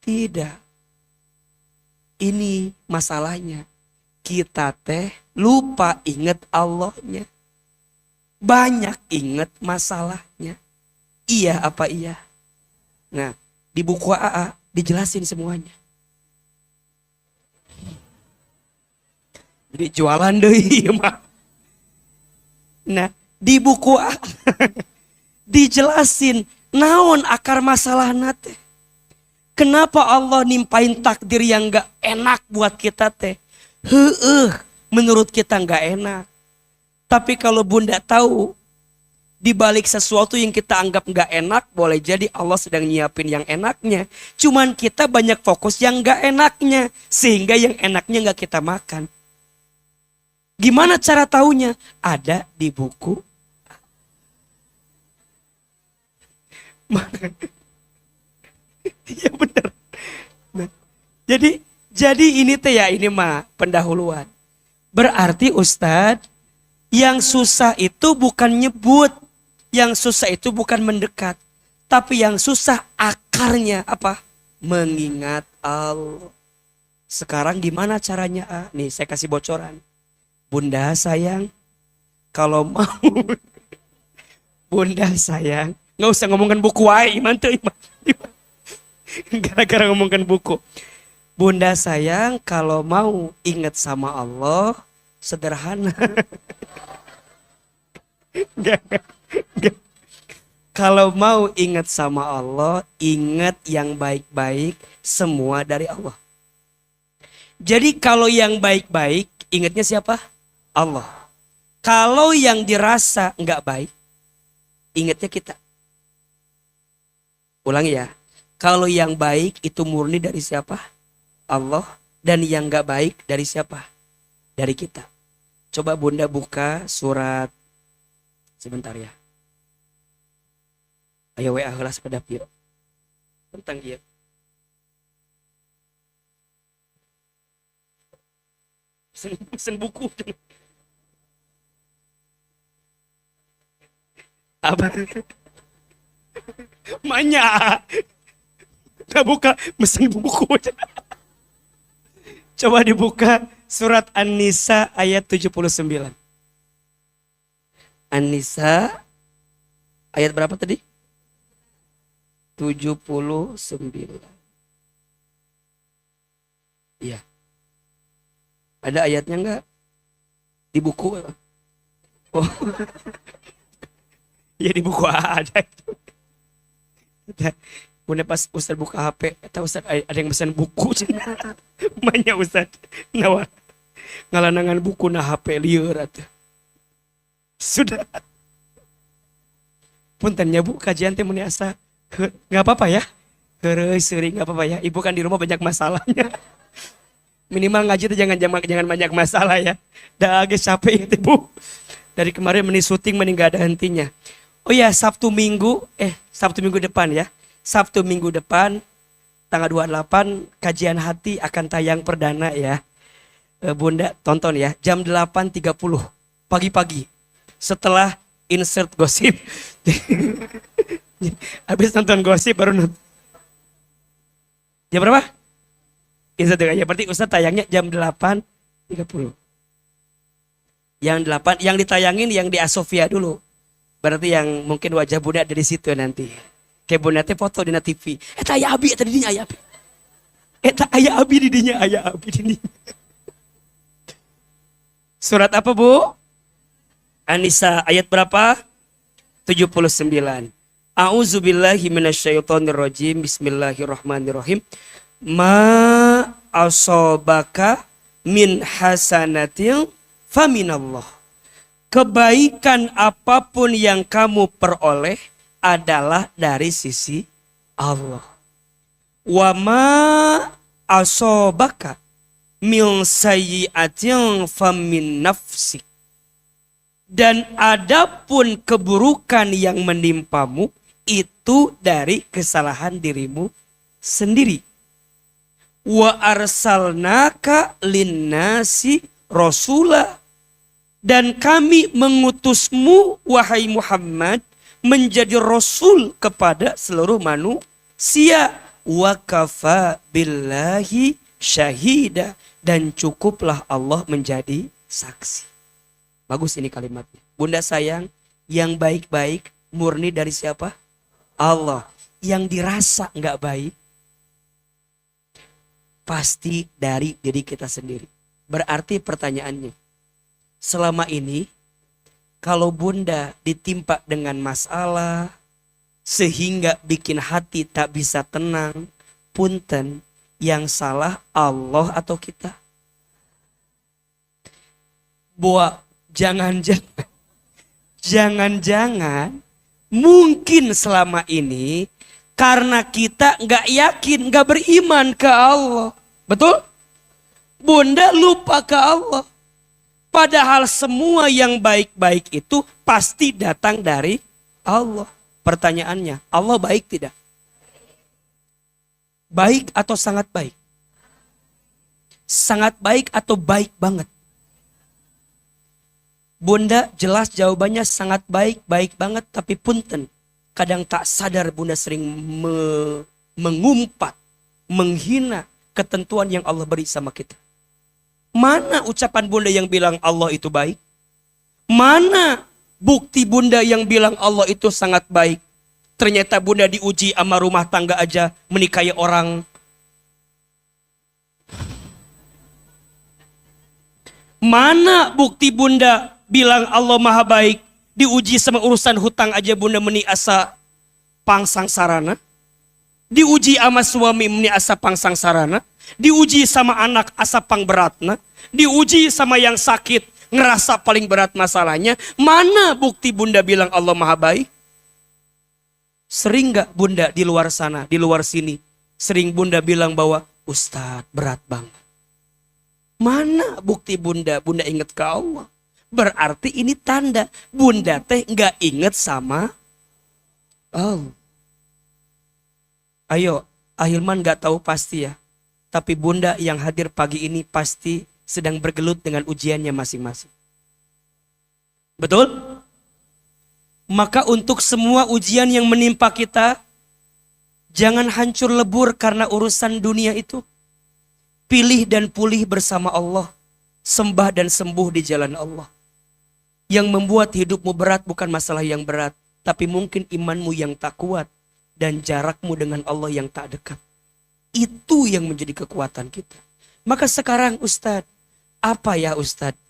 Tidak. Ini masalahnya. Kita teh lupa ingat Allahnya. Banyak ingat masalahnya. Iya apa iya? Nah, di buku AA dijelasin semuanya. Jadi jualan deh mah. Nah, di buku AA dijelasin naon akar masalah nate. Kenapa Allah nimpain takdir yang gak enak buat kita teh? Menurut kita gak enak. Tapi kalau Bunda tahu, di balik sesuatu yang kita anggap gak enak, boleh jadi Allah sedang nyiapin yang enaknya. Cuman kita banyak fokus yang gak enaknya, sehingga yang enaknya gak kita makan. Gimana cara taunya? Ada di buku. Ya benar. Nah, jadi Jadi ini teh ya, ini mah pendahuluan. Berarti Ustadz, yang susah itu bukan nyebut, yang susah itu bukan mendekat, tapi yang susah akarnya apa? Mengingat Allah. Sekarang gimana caranya? Nih saya kasih bocoran. Bunda sayang, kalau mau Bunda sayang, nggak usah ngomongin buku wae, iman tuh iman. Gara-gara ngomongin buku. Bunda sayang, kalau mau ingat sama Allah, sederhana. Gak. Kalau mau ingat sama Allah, ingat yang baik-baik, semua dari Allah. Jadi kalau yang baik-baik, ingatnya siapa? Allah. Kalau yang dirasa nggak baik, ingatnya kita. Ulangi ya. Kalau yang baik itu murni dari siapa? Allah. Dan yang nggak baik dari siapa? Dari kita. Coba Bunda buka surat. Sebentar ya. Ayo WA heula sepeda yuk. Tentang ieu. Pesen buku. Apa? Manya. Udah buka mesin buku. Coba dibuka surat An-Nisa ayat 79. An-Nisa ayat berapa tadi? 79. Iya. Ada ayatnya enggak? Di buku. Oh. Ya di buku ada itu. Bunda pas Ustaz buka HP, tahu Ustaz ada yang pesan buku. Banyak Ustaz. Nawa. Ngalanangan buku na HP lieur atuh. Sudah. Puntennya Bu, kajian teh mun asa. Enggak apa-apa ya. Heureuy seuring enggak apa-apa ya. Ibu kan di rumah banyak masalahnya. Minimal ngaji tuh jangan banyak masalah ya. Dah agak capek itu Bu. Dari kemarin meni syuting meni gak ada hentinya. Oh ya, Sabtu minggu depan ya. Sabtu minggu depan tanggal 28 kajian hati akan tayang perdana ya. Bunda tonton ya, jam 8.30 pagi-pagi. Setelah insert gosip. Habis nonton gosip baru nonton. Jam berapa? Insert ya, berarti Ustaz tayangnya jam 8.30. Yang 8, yang ditayangin yang di Asofia dulu. Berarti yang mungkin wajah Bunda ada di situ nanti. Kayak Bunda teh foto di TV. Eta aya abi eta didinya aya abi. Eta aya abi didinya aya abi didinya. Surat apa Bu? An-Nisa ayat berapa? 79. A'udzubillahi minasyaitonirrajim. Bismillahirrahmanirrahim. Ma asobaka min hasanatil faminallah. Kebaikan apapun yang kamu peroleh adalah dari sisi Allah. Wa ma asobaka min sayyi'atin famin nafsik. Dan adapun keburukan yang menimpamu itu dari kesalahan dirimu sendiri. Wa arsalnaka linnasi rasulah. Dan kami mengutusmu wahai Muhammad menjadi rasul kepada seluruh manusia. Wa kafa billahi syahida. Dan cukuplah Allah menjadi saksi. Bagus ini kalimatnya. Bunda sayang, yang baik-baik murni dari siapa? Allah. Yang dirasa nggak baik pasti dari diri kita sendiri. Berarti pertanyaannya, selama ini kalau Bunda ditimpa dengan masalah sehingga bikin hati tak bisa tenang, punten, yang salah Allah atau kita? Bahwa jangan-jangan mungkin selama ini karena kita nggak yakin, nggak beriman ke Allah. Betul? Bunda lupa ke Allah. Padahal semua yang baik-baik itu pasti datang dari Allah. Pertanyaannya, Allah baik tidak? Baik atau sangat baik? sangat baik atau baik banget? Bunda jelas jawabannya sangat baik, baik banget. Tapi punten, kadang tak sadar bunda sering mengumpat, menghina ketentuan yang Allah beri sama kita. Mana ucapan bunda yang bilang Allah itu baik? Mana bukti bunda yang bilang Allah itu sangat baik? Ternyata bunda diuji sama rumah tangga aja, menikahi orang. Mana bukti bunda bilang Allah maha baik? Diuji sama urusan hutang aja bunda meni asa pangsang sarana. Diuji sama suami meni asa pangsang sarana. Diuji sama anak asa pang beratna. Diuji sama yang sakit ngerasa paling berat masalahnya. Mana bukti bunda bilang Allah maha baik? Sering gak bunda di luar sana, di luar sini, sering bunda bilang bahwa Ustadz berat banget. Mana bukti bunda? Bunda ingat ke Allah. Berarti ini tanda bunda teh gak inget sama Allah. Ayo, Ahilman gak tahu pasti ya. Tapi bunda yang hadir pagi ini pasti sedang bergelut dengan ujiannya masing-masing. Betul? Maka untuk semua ujian yang menimpa kita, jangan hancur lebur karena urusan dunia itu. Pilih dan pulih bersama Allah. Sembah dan sembuh di jalan Allah. Yang membuat hidupmu berat bukan masalah yang berat, tapi mungkin imanmu yang tak kuat dan jarakmu dengan Allah yang tak dekat. Itu yang menjadi kekuatan kita. Maka sekarang Ustadz, apa ya Ustadz?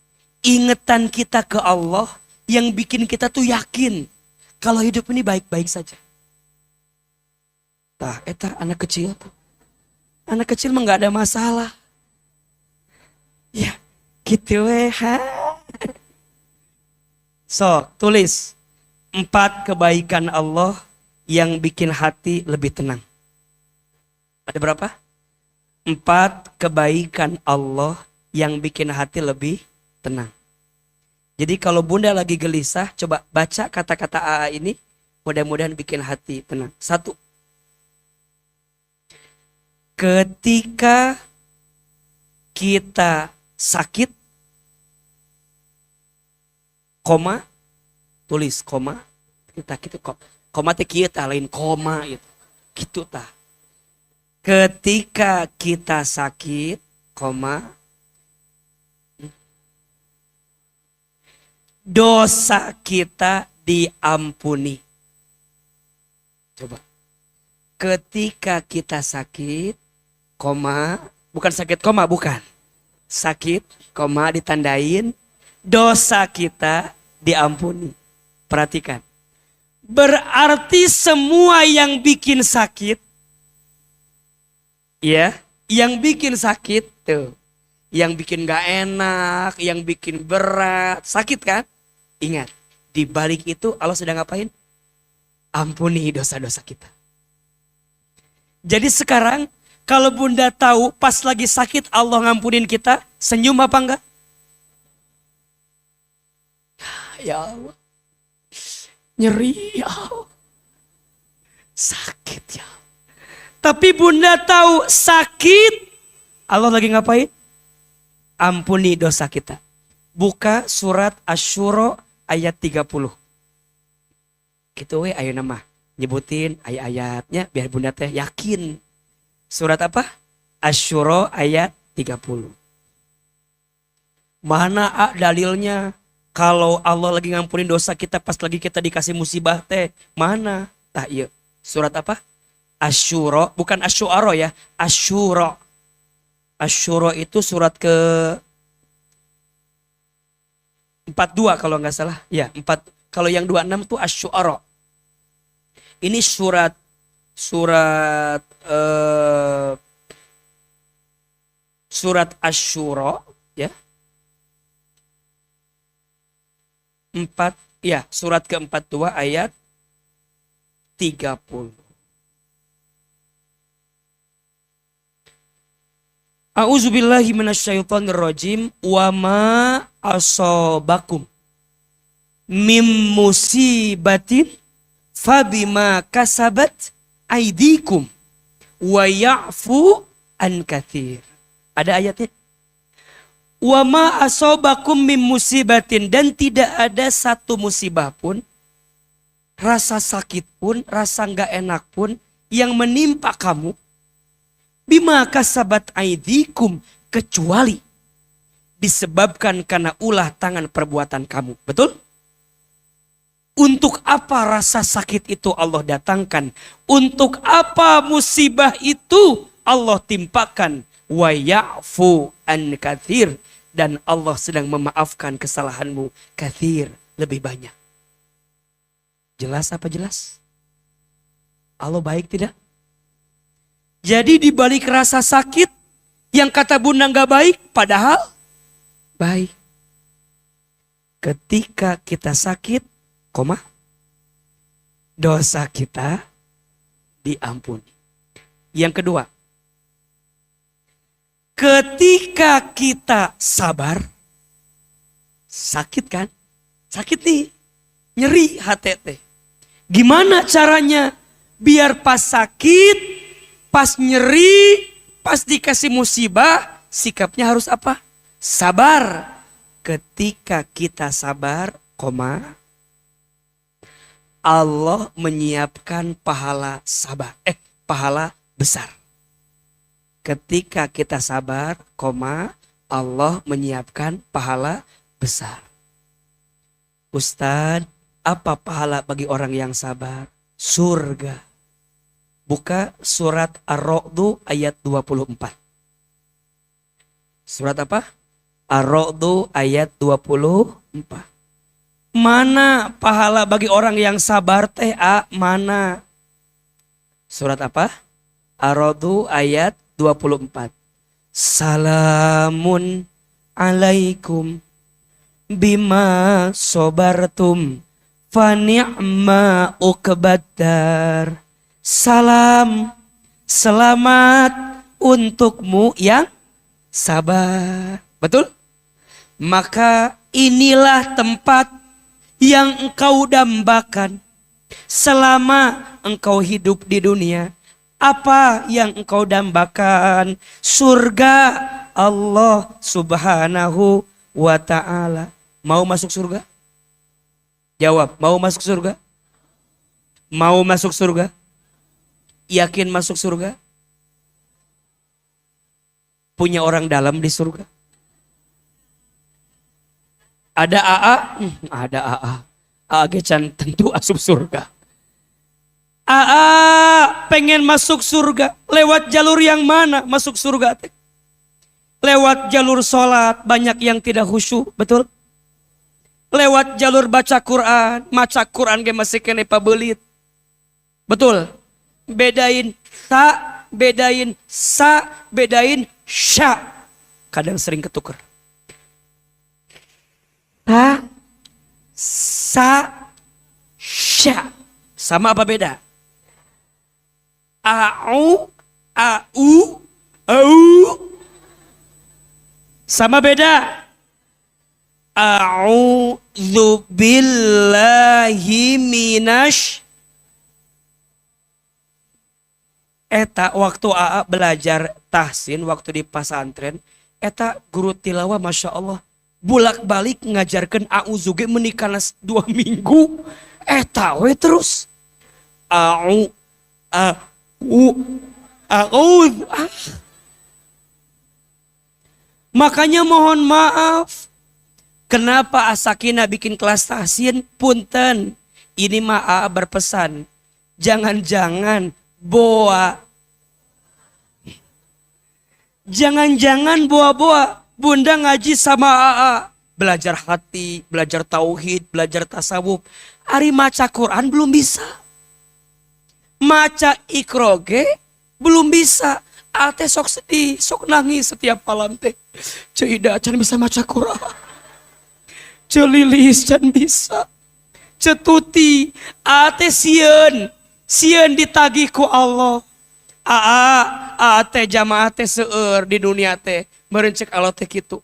Ingetan kita ke Allah yang bikin kita tuh yakin kalau hidup ini baik-baik saja. Tah, eta anak kecil tuh. Anak kecil mah gak ada masalah. Ya, gitu weh. So, tulis 4 kebaikan Allah yang bikin hati lebih tenang. Ada berapa? 4 kebaikan Allah yang bikin hati lebih tenang. Jadi kalau bunda lagi gelisah, coba baca kata-kata AA ini, mudah-mudahan bikin hati tenang. 1. Ketika kita sakit, koma, tulis koma, kita gitu kok. Koma teh kieu tah lain koma gitu. Gitu tah. Ketika kita sakit, koma, dosa kita diampuni. Coba. Ketika kita sakit, koma, bukan sakit koma, bukan. Sakit, koma ditandain, dosa kita diampuni. Perhatikan. Berarti semua yang bikin sakit, ya, yang bikin sakit tuh, yang bikin gak enak, yang bikin berat, sakit kan? Ingat, di balik itu Allah sedang ngapain? Ampuni dosa-dosa kita. Jadi sekarang kalau bunda tahu pas lagi sakit Allah ngampunin kita, senyum apa enggak? Ya Allah, nyeri ya Allah, sakit ya. Tapi bunda tahu sakit, Allah lagi ngapain? Ampuni dosa kita. Buka surat Asy-Syura ayat 30. Gitu we ayeuna mah nyebutin ayat-ayatnya biar bunda teh yakin. Surat apa? Asy-Syura ayat 30. Mana dalilnya kalau Allah lagi ngampunin dosa kita pas lagi kita dikasih musibah teh? Mana? Tah iya. Surat apa? Asy-Syura, bukan Asy-Syu'ara ya, Asy-Syura. Asy-Syura itu surat ke 42 kalau nggak salah. Ya, 4. Kalau yang 26 itu Asy-Syu'ara. Ini surat Asy-Syura ya. 4 ya, surat ke-42 ayat 30. A'udzubillahi minasyaitonirrajim. Wa ma asobakum mim musibatin fabima kasabat aidikum wa ya'fu an katsir. Ada ayatnya? Wa ma asobakum mim musibatin, dan tidak ada satu musibah pun, rasa sakit pun, rasa nggak enak pun yang menimpa kamu, bima kasabat aidikum, kecuali disebabkan karena ulah tangan perbuatan kamu. Betul? Untuk apa rasa sakit itu Allah datangkan? Untuk apa musibah itu Allah timpakan? Wa ya'fu an katsir, dan Allah sedang memaafkan kesalahanmu katsir, lebih banyak. Jelas apa jelas? Allah baik tidak? Jadi di balik rasa sakit yang kata bunda nggak baik, padahal baik. Ketika kita sakit, dosa kita diampuni. Yang kedua, ketika kita sabar, sakit kan? Sakit nih, nyeri hati teh. Gimana caranya biar pas sakit, pas nyeri, pas dikasih musibah, sikapnya harus apa? Sabar. Ketika kita sabar, Allah menyiapkan pahala sabar, pahala besar. Ketika kita sabar, Allah menyiapkan pahala besar. Ustadz, apa pahala bagi orang yang sabar? Surga. Buka surat Ar-Ra'd ayat 24. Surat apa? Ar-Ra'd ayat 24. Mana pahala bagi orang yang sabar teh? Mana? Surat apa? Ar-Ra'd ayat 24. Salamun alaikum bima sobartum fa ni'ma uqbaddar. Salam, selamat untukmu yang sabar. Betul? Maka inilah tempat yang engkau dambakan selama engkau hidup di dunia. Apa yang engkau dambakan? Surga Allah subhanahu wa ta'ala. Mau masuk surga? Jawab, mau masuk surga? Mau masuk surga? Yakin masuk surga? Punya orang dalam di surga? Ada AA? Ada AA. AA gecan tentu asup surga. AA pengen masuk surga. Lewat jalur yang mana masuk surga? Lewat jalur sholat, banyak yang tidak khusyuk, betul? Lewat jalur baca Quran, maca Quran ge masih kene pabelit. Betul? Bedain sa, bedain sya. Kadang sering ketuker. Sa, sya. Sama apa beda? Au. Sama beda? A'udzu billahi minasy. Eta waktu AA belajar tahsin waktu di pesantren, eta guru tilawah Masya Allah bulak balik ngajarkan a'udzu ge menikana 2 minggu. Eta we terus. Makanya mohon maaf, kenapa Asakina bikin kelas tahsin? Punten, ini mah berpesan, jangan-jangan boa bunda ngaji sama AA, belajar hati, belajar tauhid, belajar tasawuf. Ari maca Quran belum bisa, maca ikroge belum bisa. Ate sok sedih, sok nangis setiap malam teh. Ceuida can bisa maca Quran. Celilis can bisa. Cetuti ate sieun ditagih ku Allah. Ate jamaah teh seueur di dunia teh meureun ceuk Allah teh kitu.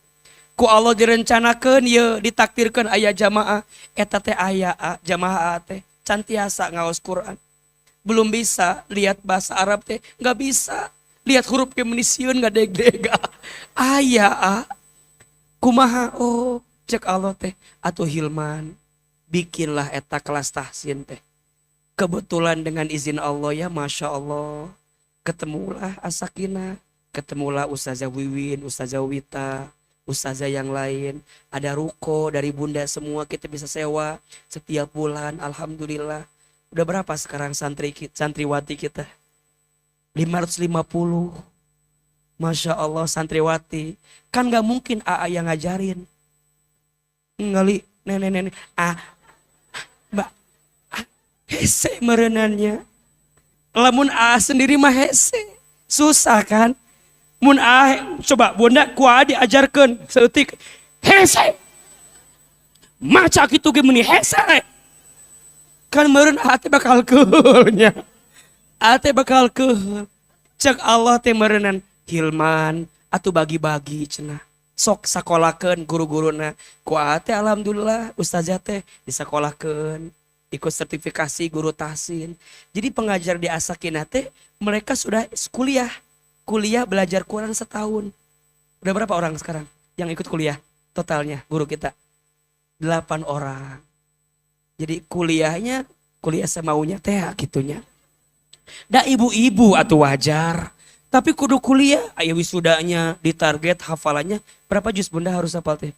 Ku Allah direncanakeun ye ditakdirkeun aya jamaah eta teh aya jamaah teh can tiasa ngaos Quran. Belum bisa lihat bahasa Arab teh enggak bisa. Lihat huruf kemunisieun nggak deg-dega. Ayah, Kumaha? Oh, cek Allah teh atuh Hilman bikinlah eta kelas tahsin teh. Kebetulan dengan izin Allah ya, Masya Allah, ketemulah Asakina, ketemulah Ustazah Wiwin, Ustazah Wita, Ustazah yang lain. Ada ruko dari bunda semua kita bisa sewa setiap bulan. Alhamdulillah. Udah berapa sekarang santriwati kita? 550. Masya Allah santriwati. Kan gak mungkin AA yang ngajarin. Ngali nenek-nenek. Mbak. Hese merenannya. Lamun sendiri mah hese. Susah kan. Mun coba bunda kuah diajarkan seetik. Hese. Maca gitu gimana hese. Kan meren hati bakal keulnya. Hati bakal keul. Cek Allah teh merenan. Hilman atuh bagi-bagi cenah. Sok sakolakeun guru-guruna. Kuah teh alhamdulillah ustazah teh disakolakeun. Ikut sertifikasi guru tahsin. Jadi pengajar di Asakinah teh mereka sudah kuliah belajar Quran setahun. Udah berapa orang sekarang yang ikut kuliah totalnya guru kita? 8 orang. Jadi kuliah semaunya teh gitunya. Da ibu-ibu atuh wajar. Tapi kudu kuliah, ayo wisudanya ditarget hafalannya berapa juz bunda harus hafal teh?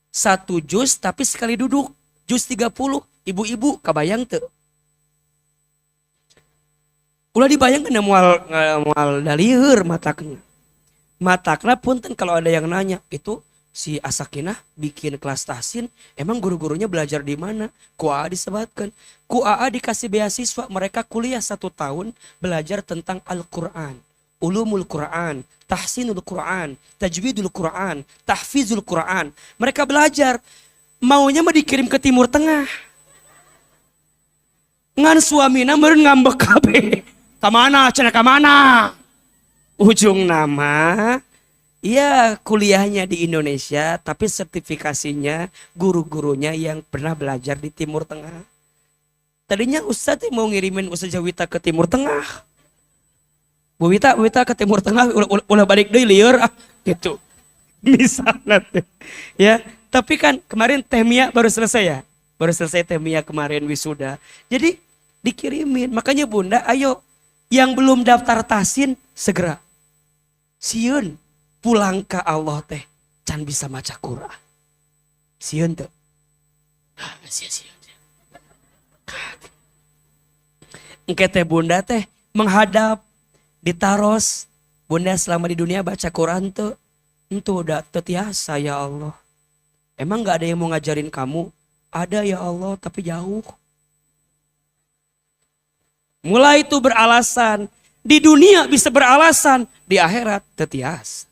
1 juz tapi sekali duduk. Juz 30. Ibu-ibu kabayang tuh. Ulah dibayangkan mual dalieur matakna. Matakna punten kalau ada yang nanya, itu si Asakinah bikin kelas tahsin, emang guru-gurunya belajar di mana? Ku AA disebutkan. Ku AA dikasih beasiswa, mereka kuliah 1 tahun belajar tentang Al-Quran. Ulumul Quran, tahsinul Quran, tajwidul Quran, tahfizul Quran. Mereka belajar. Maunya mah dikirim ke Timur Tengah. Ngan suamina meureun ngambek kabeh. Kamana cenah kamana? Ujung nama iya kuliahnya di Indonesia tapi sertifikasinya guru-gurunya yang pernah belajar di Timur Tengah. Tadinya Ustadz mau ngirimin Ustazah Wita ke Timur Tengah. Bu Wita ke Timur Tengah ulah balik deui lieur gitu. Misalnya ya, tapi kan kemarin Temia baru selesai ya. Baru selesai Temia kemarin wisuda. Jadi dikirimin. Makanya bunda ayo yang belum daftar tahsin segera. Sieun pulang ke Allah teh can bisa maca Quran. Sieun teh. Sieun. Engke teh bunda teh menghadap ditaros. Bunda selama di dunia baca Quran tuh itu udah tetiasa ya Allah. Emang gak ada yang mau ngajarin kamu? Ada ya Allah tapi jauh. Mulai itu beralasan. Di dunia bisa beralasan. Di akhirat tetiasa.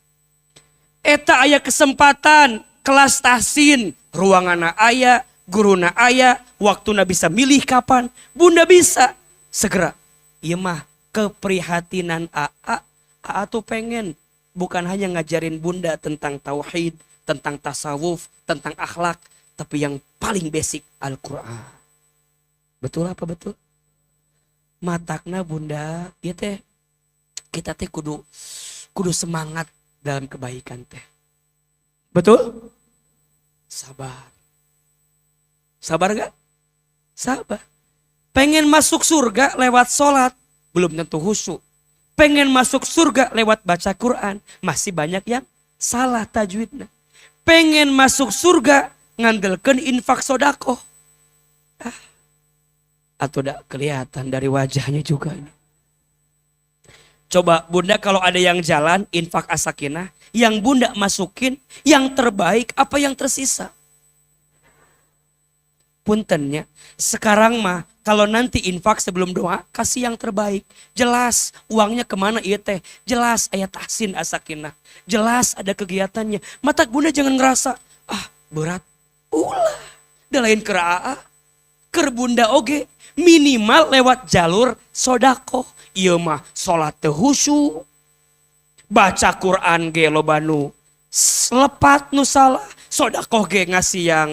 Eta aya kesempatan kelas tahsin. Ruangan aya, guruna aya. Waktuna bisa milih kapan. Bunda bisa. Segera. Iya mah keprihatinan AA tuh pengen. Bukan hanya ngajarin bunda tentang tauhid. Tentang tasawuf. Tentang akhlak. Tapi yang paling basic Al-Quran. Betul apa betul? Matakna bunda, ya teh kita teh kudu semangat dalam kebaikan teh. Betul? Sabar. Sabar gak? Sabar. Pengen masuk surga lewat sholat, belum tentu khusyuk. Pengen masuk surga lewat baca Quran, masih banyak yang salah tajwidnya. Pengen masuk surga ngandelkeun infak sodakoh. Atau tidak kelihatan dari wajahnya juga ini. Coba bunda kalau ada yang jalan infak Asakinah, yang bunda masukin yang terbaik apa yang tersisa? Puntennya sekarang mah kalau nanti infak sebelum doa kasih yang terbaik. Jelas uangnya kemana iya teh. Jelas ayat tahsin Asakinah. Jelas ada kegiatannya. Mata bunda jangan ngerasa berat. Ulah. Dah lain keraa. Ker bunda oge. Minimal lewat jalur sodakoh. Iya mah sholat teh khusyuk. Baca Quran ge lobanu. Lepat nu salah. Sodakoh ge ngasih yang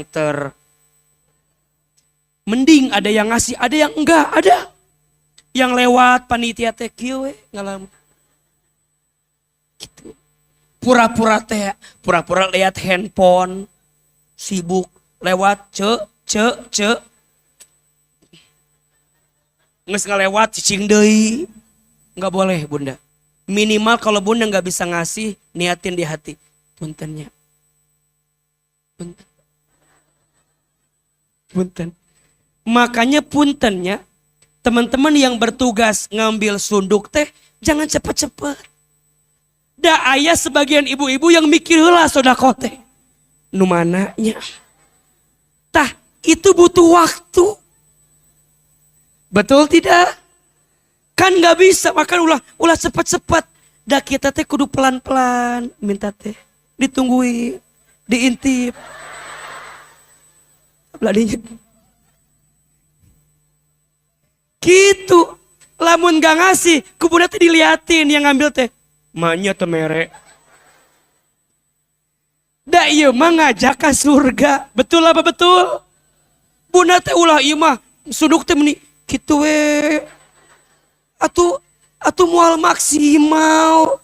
mending ada yang ngasih, ada yang enggak, ada. Yang lewat panitia teh kieu we ngalam. Gitu. pura-pura teh, pura-pura lihat handphone, sibuk lewat ce. Nges ngelewat cicing deui. Nggak boleh bunda. Minimal kalau bunda nggak bisa ngasih, niatin di hati. Puntennya. Punten. Makanya puntennya, teman-teman yang bertugas ngambil sunduk teh, jangan cepet-cepet. Da aya sebagian ibu-ibu yang mikir heula sodako teh. Nu mananya. Tah, itu butuh waktu. Betul tidak? Kan nggak bisa makan ulah cepat-cepat. Dah kita teh kudu pelan-pelan minta teh. Ditungguin, diintip. Beladinya. Gitu. Lamun gak ngasih, kubunya teh diliatin yang ngambil teh. Manya teh mere. Da ieu mah ngajak ka surga. Betul apa betul? Bunda teh ulah ieu mah suduk teh meni kitu we. Atuh moal maksimal.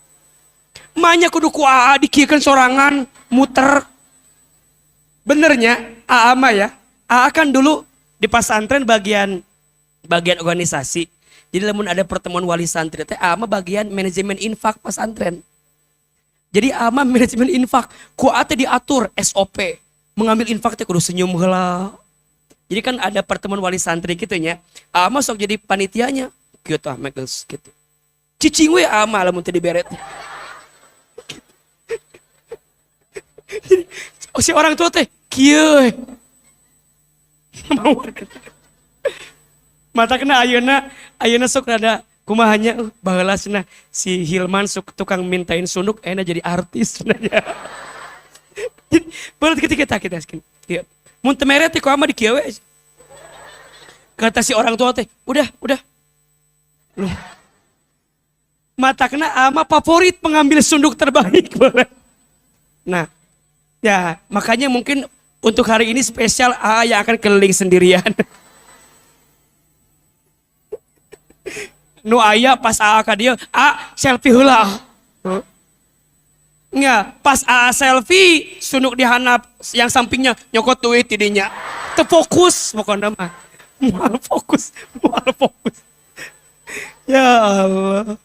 Manya kudu ku AA dikiekeun sorangan muter. Benernya AA mah ya. AA kan dulu di pesantren bagian organisasi. Jadi lamun ada pertemuan wali santri teh AA mah bagian manajemen infak pesantren. Jadi AA mah manajemen infak, ku teh diatur SOP. Mengambil infak teh kudu senyum heula. Jadi kan ada pertemuan wali santri gitu nya. AA mah sok jadi panitianya. Kieu tah megeus gitu. Cicing we AA mah lamun teh diberet. Si orang tua teh kieu. Mau mata kena ayeuna sok rada kumahanya bahelasna si Hilman sok tukang mintain sunduk enak jadi artis cenanya. Baru kita skin. Mun teu mere teh ku ama di kieu we. Kata si orang tua teh, udah. Loh. Mata kena ama favorit pengambil sunduk terbaik boleh. Nah, ya makanya mungkin untuk hari ini spesial yang akan keliling sendirian. Nu aya pas ka dia, selfie heula. Nya, pas selfie sunduk dihanap yang sampingnya nyokot duit tidinya. Teu fokus pokona mah. Moal fokus. Ya Allah.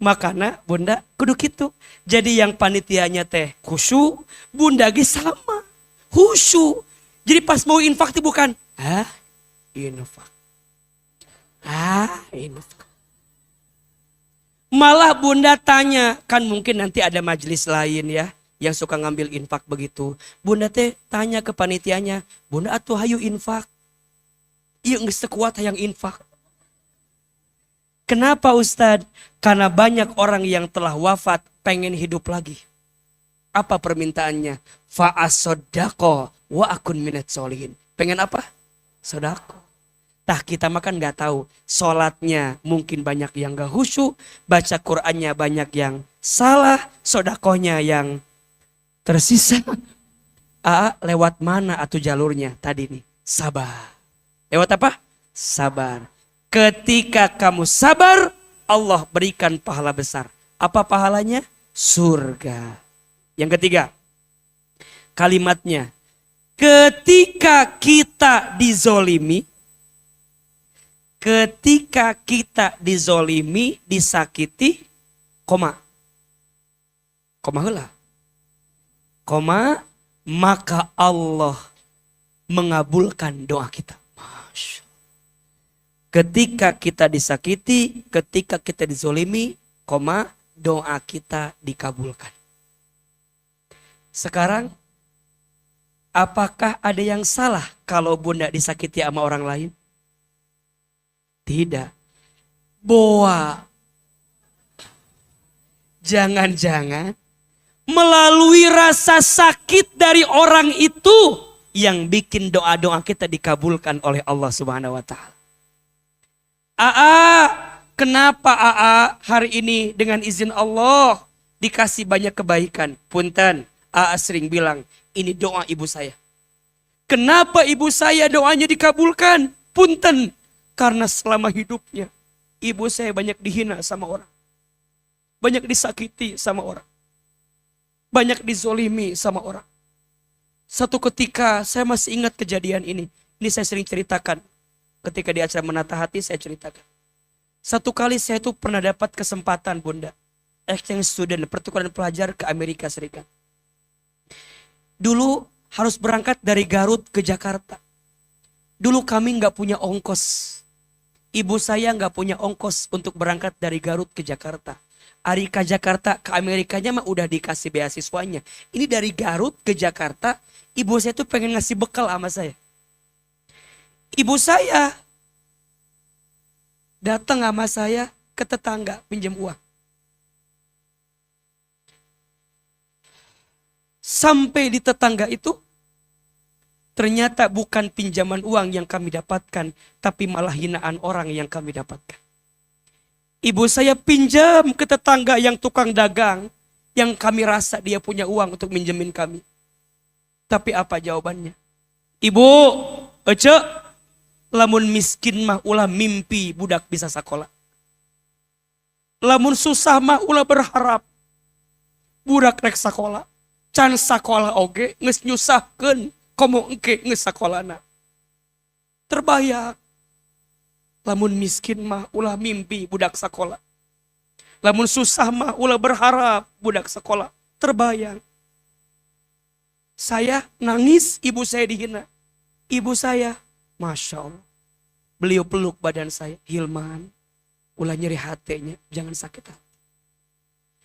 Makana bunda kudu kitu. Jadi yang panitianya teh khusyuk, bunda ge sama. Khusyuk. Jadi pas mau infak teh bukan infak. Infak. Malah bunda tanya, kan mungkin nanti ada majelis lain ya yang suka ngambil infak begitu. Bunda teh tanya ke panitianya, bunda atuh hayu infak. Iya geus teu kuat hayang infak. Kenapa Ustadz? Karena banyak orang yang telah wafat pengen hidup lagi. Apa permintaannya? Fa'asodako wa akun minat solihin. Pengen apa? Sodako. Tah kita makan gak tahu. Sholatnya mungkin banyak yang gak khusyuk. Baca Qur'annya banyak yang salah. Sodakohnya yang tersisa. Lewat mana atau jalurnya tadi nih? Sabar. Lewat apa? Sabar. Ketika kamu sabar, Allah berikan pahala besar. Apa pahalanya? Surga. Yang ketiga, kalimatnya. Ketika kita dizolimi, disakiti, koma heula. Maka Allah mengabulkan doa kita. Masya. Ketika kita disakiti, ketika kita dizolimi, doa kita dikabulkan. Sekarang, apakah ada yang salah kalau bunda disakiti sama orang lain? Tidak. Boa. Jangan-jangan melalui rasa sakit dari orang itu yang bikin doa-doa kita dikabulkan oleh Allah Subhanahu wa taala. Kenapa hari ini dengan izin Allah dikasih banyak kebaikan? Punten, sering bilang, ini doa ibu saya. Kenapa ibu saya doanya dikabulkan? Punten, karena selama hidupnya ibu saya banyak dihina sama orang. Banyak disakiti sama orang. banyak dizolimi sama orang. Satu ketika saya masih ingat kejadian ini. Ini saya sering ceritakan. Ketika di acara Menata Hati saya ceritakan. Satu kali saya tuh pernah dapat kesempatan Bunda. Exchange student, pertukaran pelajar ke Amerika Serikat. Dulu harus berangkat dari Garut ke Jakarta. Dulu kami nggak punya ongkos. Ibu saya nggak punya ongkos untuk berangkat dari Garut ke Jakarta. Hari ke Jakarta ke Amerikanya mah udah dikasih beasiswanya. Ini dari Garut ke Jakarta, ibu saya tuh pengen ngasih bekal sama saya. Ibu saya datang sama saya ke tetangga pinjam uang. Sampai di tetangga itu ternyata bukan pinjaman uang yang kami dapatkan, tapi malah hinaan orang yang kami dapatkan. Ibu saya pinjam ke tetangga yang tukang dagang, yang kami rasa dia punya uang untuk minjemin kami. Tapi apa jawabannya? Ibu, Ece, lamun miskin mah ulah mimpi budak bisa sekolah. Lamun susah mah ulah berharap budak rek sekolah. Can sekolah oge geus nyusahkeun komo engke geus sakolana. Terbayang. Lamun miskin mah ulah mimpi budak sekolah. Lamun susah mah ulah berharap budak sekolah. Terbayang. Saya nangis, ibu saya dihina. Ibu saya, Masya Allah. Beliau peluk badan saya. Hilman, ulah nyeri hatinya, jangan sakit hati.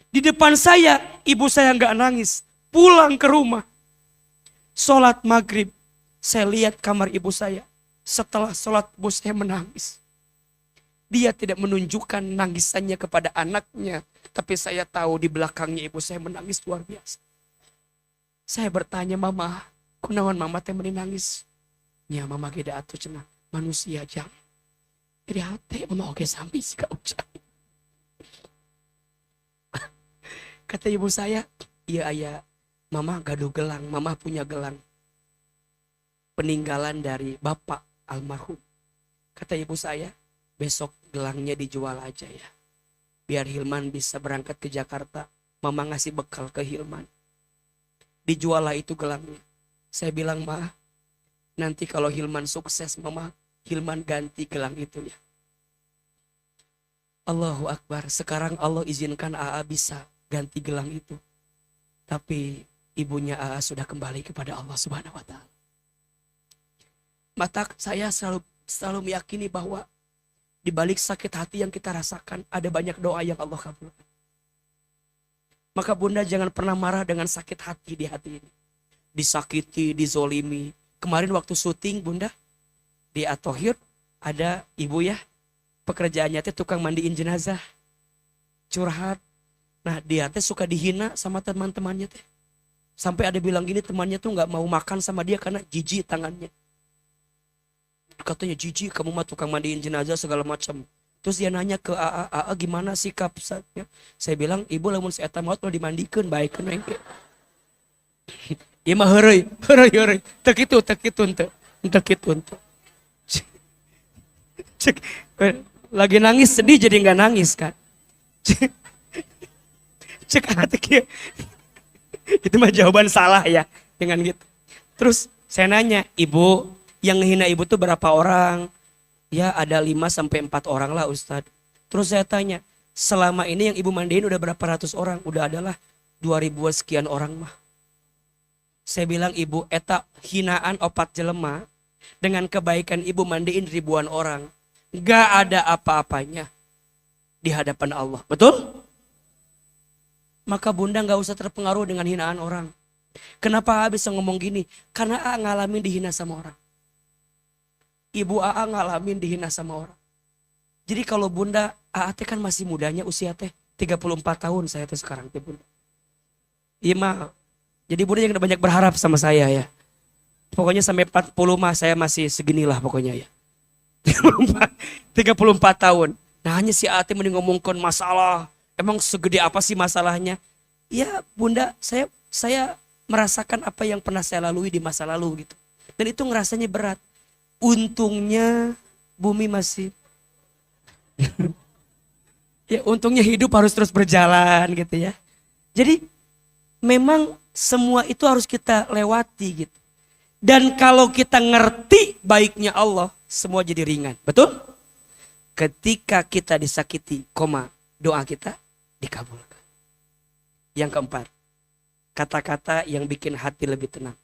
Di depan saya, ibu saya nggak nangis. Pulang ke rumah. Sholat maghrib, saya lihat kamar ibu saya. Setelah sholat, ibu saya menangis. Dia tidak menunjukkan nangisannya kepada anaknya. Tapi saya tahu di belakangnya ibu saya menangis luar biasa. Saya bertanya, Mama, kunaon mama teh meni nangis? Ya mama geda atuh cenah, manusia jang. Iri hati mama oge sampai sih kak ucap. Kata ibu saya, iya ayah, mama gaduh gelang, mama punya gelang. Peninggalan dari bapak almarhum. Kata ibu saya, besok gelangnya dijual aja ya. Biar Hilman bisa berangkat ke Jakarta. Mama ngasih bekal ke Hilman. Dijual lah itu gelangnya. Saya bilang, Ma, nanti kalau Hilman sukses, Mama, Hilman ganti gelang itu ya. Allahu Akbar. Sekarang Allah izinkan AA bisa ganti gelang itu. Tapi ibunya AA sudah kembali kepada Allah Subhanahu wa Ta'ala. Mata saya selalu meyakini bahwa di balik sakit hati yang kita rasakan, ada banyak doa yang Allah kabulkan. Maka Bunda jangan pernah marah dengan sakit hati di hati ini. Disakiti, dizolimi. Kemarin waktu syuting Bunda, di Atohir ada ibu ya, pekerjaannya teh tukang mandiin jenazah. Curhat. Nah dia teh suka dihina sama teman-temannya teh. Sampai ada bilang gini, temannya tuh gak mau makan sama dia karena jijik tangannya. Katanya jijik kamu mah tukang mandiin jenazah segala macam. Terus dia nanya ke AA gimana sikap saya? Saya bilang ibu lamun si eta maut udah dimandikan baikkeun engke. Ieu mah heureuy. Teu kitu henteu. Cek lagi nangis sedih jadi enggak nangis kan. Cek hati kieu. Itu mah jawaban salah ya dengan gitu. Terus saya nanya, "Ibu, yang ngehina ibu tuh berapa orang?" Ya ada 5-4 orang lah Ustadz. Terus saya tanya, selama ini yang ibu mandiin udah berapa ratus orang? Udah adalah 2000 sekian orang mah. Saya bilang, ibu eta hinaan opat jelema dengan kebaikan ibu mandiin ribuan orang. Gak ada apa-apanya di hadapan Allah. Betul? Maka Bunda gak usah terpengaruh dengan hinaan orang. Kenapa A bisa ngomong gini? Karena A ngalamin dihina sama orang. Ibu AA ngalamin dihina sama orang. Jadi kalau Bunda, AA teh kan masih mudanya usia teh 34 tahun saya teh sekarang teh Bunda. Iya mah. Jadi Bunda jangan banyak berharap sama saya ya. Pokoknya sampai 40 mah saya masih seginilah pokoknya ya. 34 tahun. Nah hanya si AA teh mending ngomongkan masalah. Emang segede apa sih masalahnya? Ya Bunda, saya merasakan apa yang pernah saya lalui di masa lalu gitu. Dan itu ngerasanya berat. Untungnya bumi masih ya untungnya hidup harus terus berjalan gitu ya. Jadi memang semua itu harus kita lewati gitu. Dan kalau kita ngerti baiknya Allah, semua jadi ringan. Betul? Ketika kita disakiti, doa kita dikabulkan. Yang keempat, kata-kata yang bikin hati lebih tenang.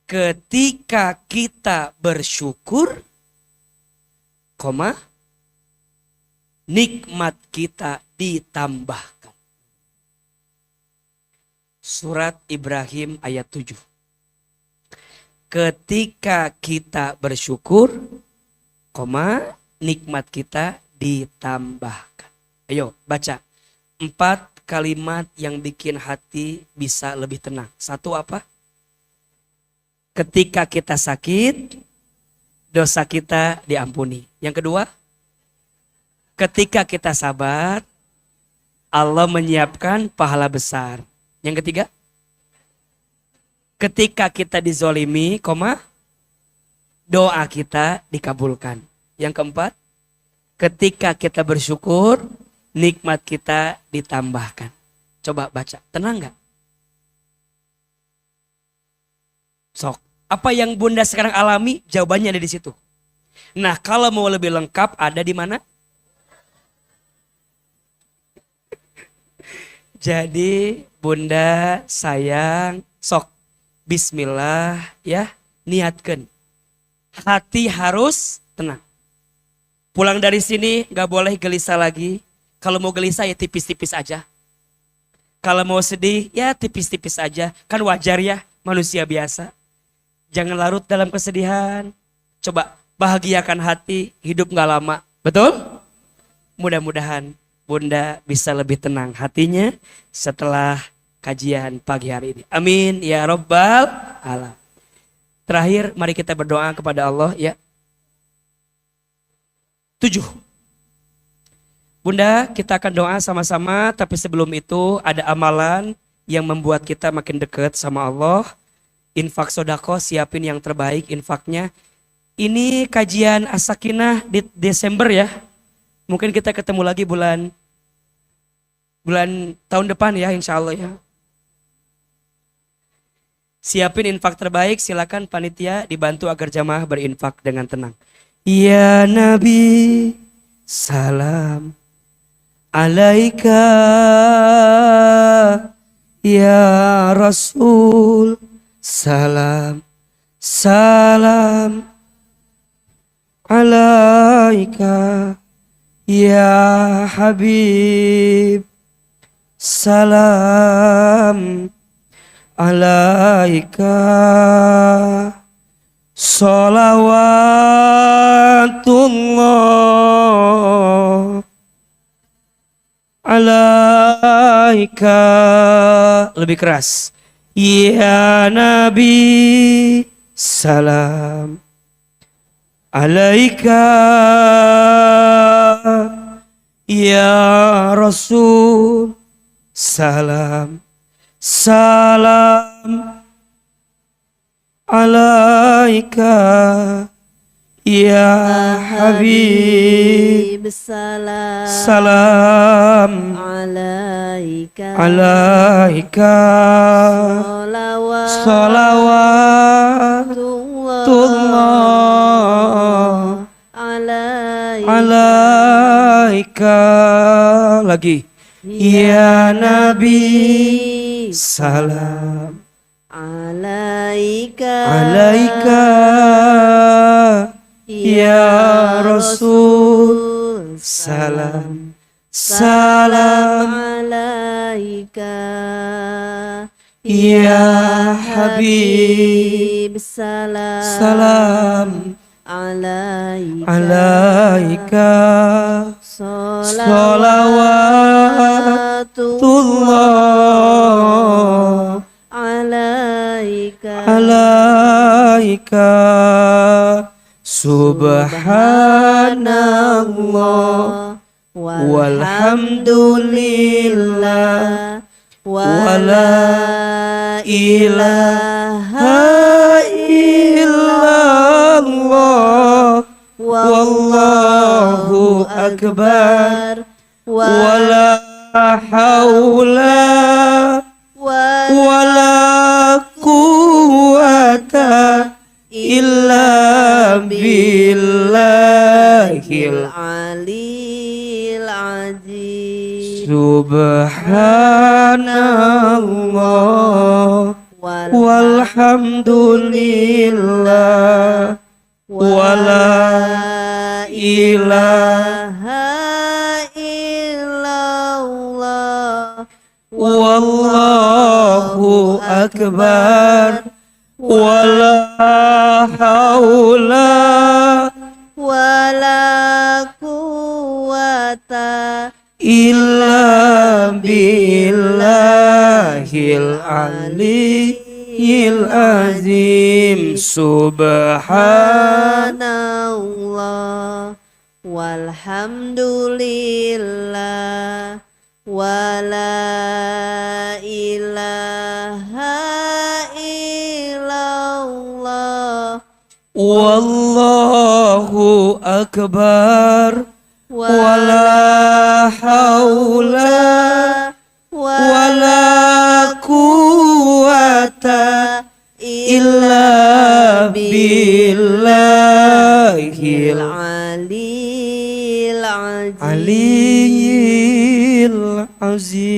Ketika kita bersyukur, nikmat kita ditambahkan. Surat Ibrahim ayat 7. Ketika kita bersyukur, nikmat kita ditambahkan. Ayo baca 4 kalimat yang bikin hati bisa lebih tenang. Satu apa? Ketika kita sakit, dosa kita diampuni. Yang kedua, ketika kita sabar, Allah menyiapkan pahala besar. Yang ketiga, ketika kita dizolimi, doa kita dikabulkan. Yang keempat, ketika kita bersyukur, nikmat kita ditambahkan. Coba baca, tenang gak? Sok, apa yang Bunda sekarang alami, jawabannya ada di situ. Nah, kalau mau lebih lengkap, ada di mana? Jadi, Bunda sayang, sok, bismillah ya, niatkan. Hati harus tenang. Pulang dari sini gak boleh gelisah lagi. Kalau mau gelisah ya tipis-tipis aja. Kalau mau sedih ya tipis-tipis aja. Kan wajar ya, manusia biasa. Jangan larut dalam kesedihan. Coba bahagiakan hati, hidup gak lama. Betul? Mudah-mudahan Bunda bisa lebih tenang hatinya setelah kajian pagi hari ini. Amin ya Rabbal Alamin. Terakhir mari kita berdoa kepada Allah ya. 7. Bunda, kita akan doa sama-sama, tapi sebelum itu ada amalan yang membuat kita makin dekat sama Allah. Infak sodako, siapin yang terbaik infaknya. Ini kajian As-Sakinah di Desember ya. Mungkin kita ketemu lagi bulan tahun depan ya, insya Allah ya. Siapin infak terbaik, silakan panitia dibantu agar jamaah berinfak dengan tenang. Ya Nabi, salam alaika. Ya Rasul, salam alaika. Ya Habib, salam alaika. Salawatullah alaika. Lebih keras. Ya Nabi, salam alaika. Ya Rasul, salam alaika. Ya Habib, salam alaika. Salawatullah alaika. Lagi. Ya Nabi, salam alaika. Ya Rasul, salam alaika. Ya Habib, salam alaika. Salawatullah alaika. Subhanallah walhamdulillah wala ilaha illallah wallahu akbar wala haula Aliyil Azim. Subhanallah walhamdulillah wala ilaha illallah wallahu akbar wala haula wala quwata illa billahil aliyyil azim. Subhanallah walhamdulillah wala ilaha illallah wallahu akbar wala haula wala quwata illa billahil aliyyil azim.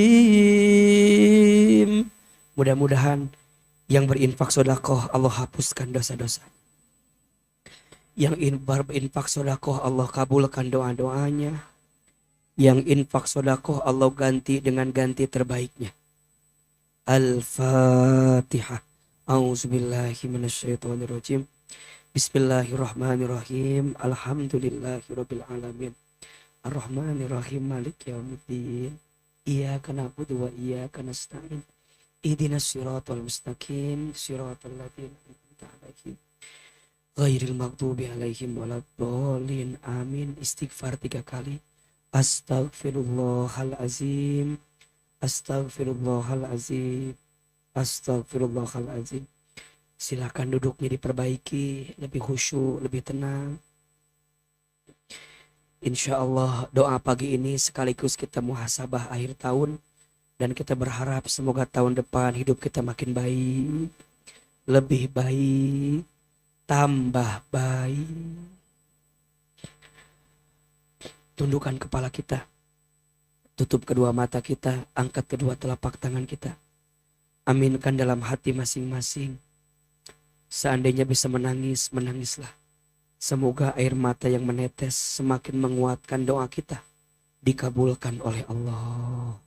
Mudah-mudahan yang berinfak sedekah Allah hapuskan dosa-dosa. Yang berinfak sedekah Allah kabulkan doa-doanya. Yang infak sedekah Allah ganti dengan ganti terbaiknya. Al-Fatihah. A'udzubillahi minasyaitonirrajim. Bismillahirrahmanirrahim. Alhamdulillahirabbil alamin. Ar-Rahmanirrahim Maliki yaumiddin. Iyyaka na'budu wa iyyaka nasta'in. Ihdinas siratal mustaqim. Siratal ladzina an'amta 'alaihim ghairil maghdubi 'alaihim waladdallin. Amin. Istighfar 3 kali. Astaghfirullahalazim. Astaghfirullahalazim. Astaghfirullahalazim. Silakan duduknya diperbaiki, lebih khusyuk, lebih tenang. Insya Allah doa pagi ini sekaligus kita muhasabah akhir tahun. Dan kita berharap semoga tahun depan hidup kita makin baik. Lebih baik. Tambah baik. Tundukkan kepala kita. Tutup kedua mata kita. Angkat kedua telapak tangan kita. Aminkan dalam hati masing-masing. Seandainya bisa menangis, menangislah. Semoga air mata yang menetes semakin menguatkan doa kita. Dikabulkan oleh Allah.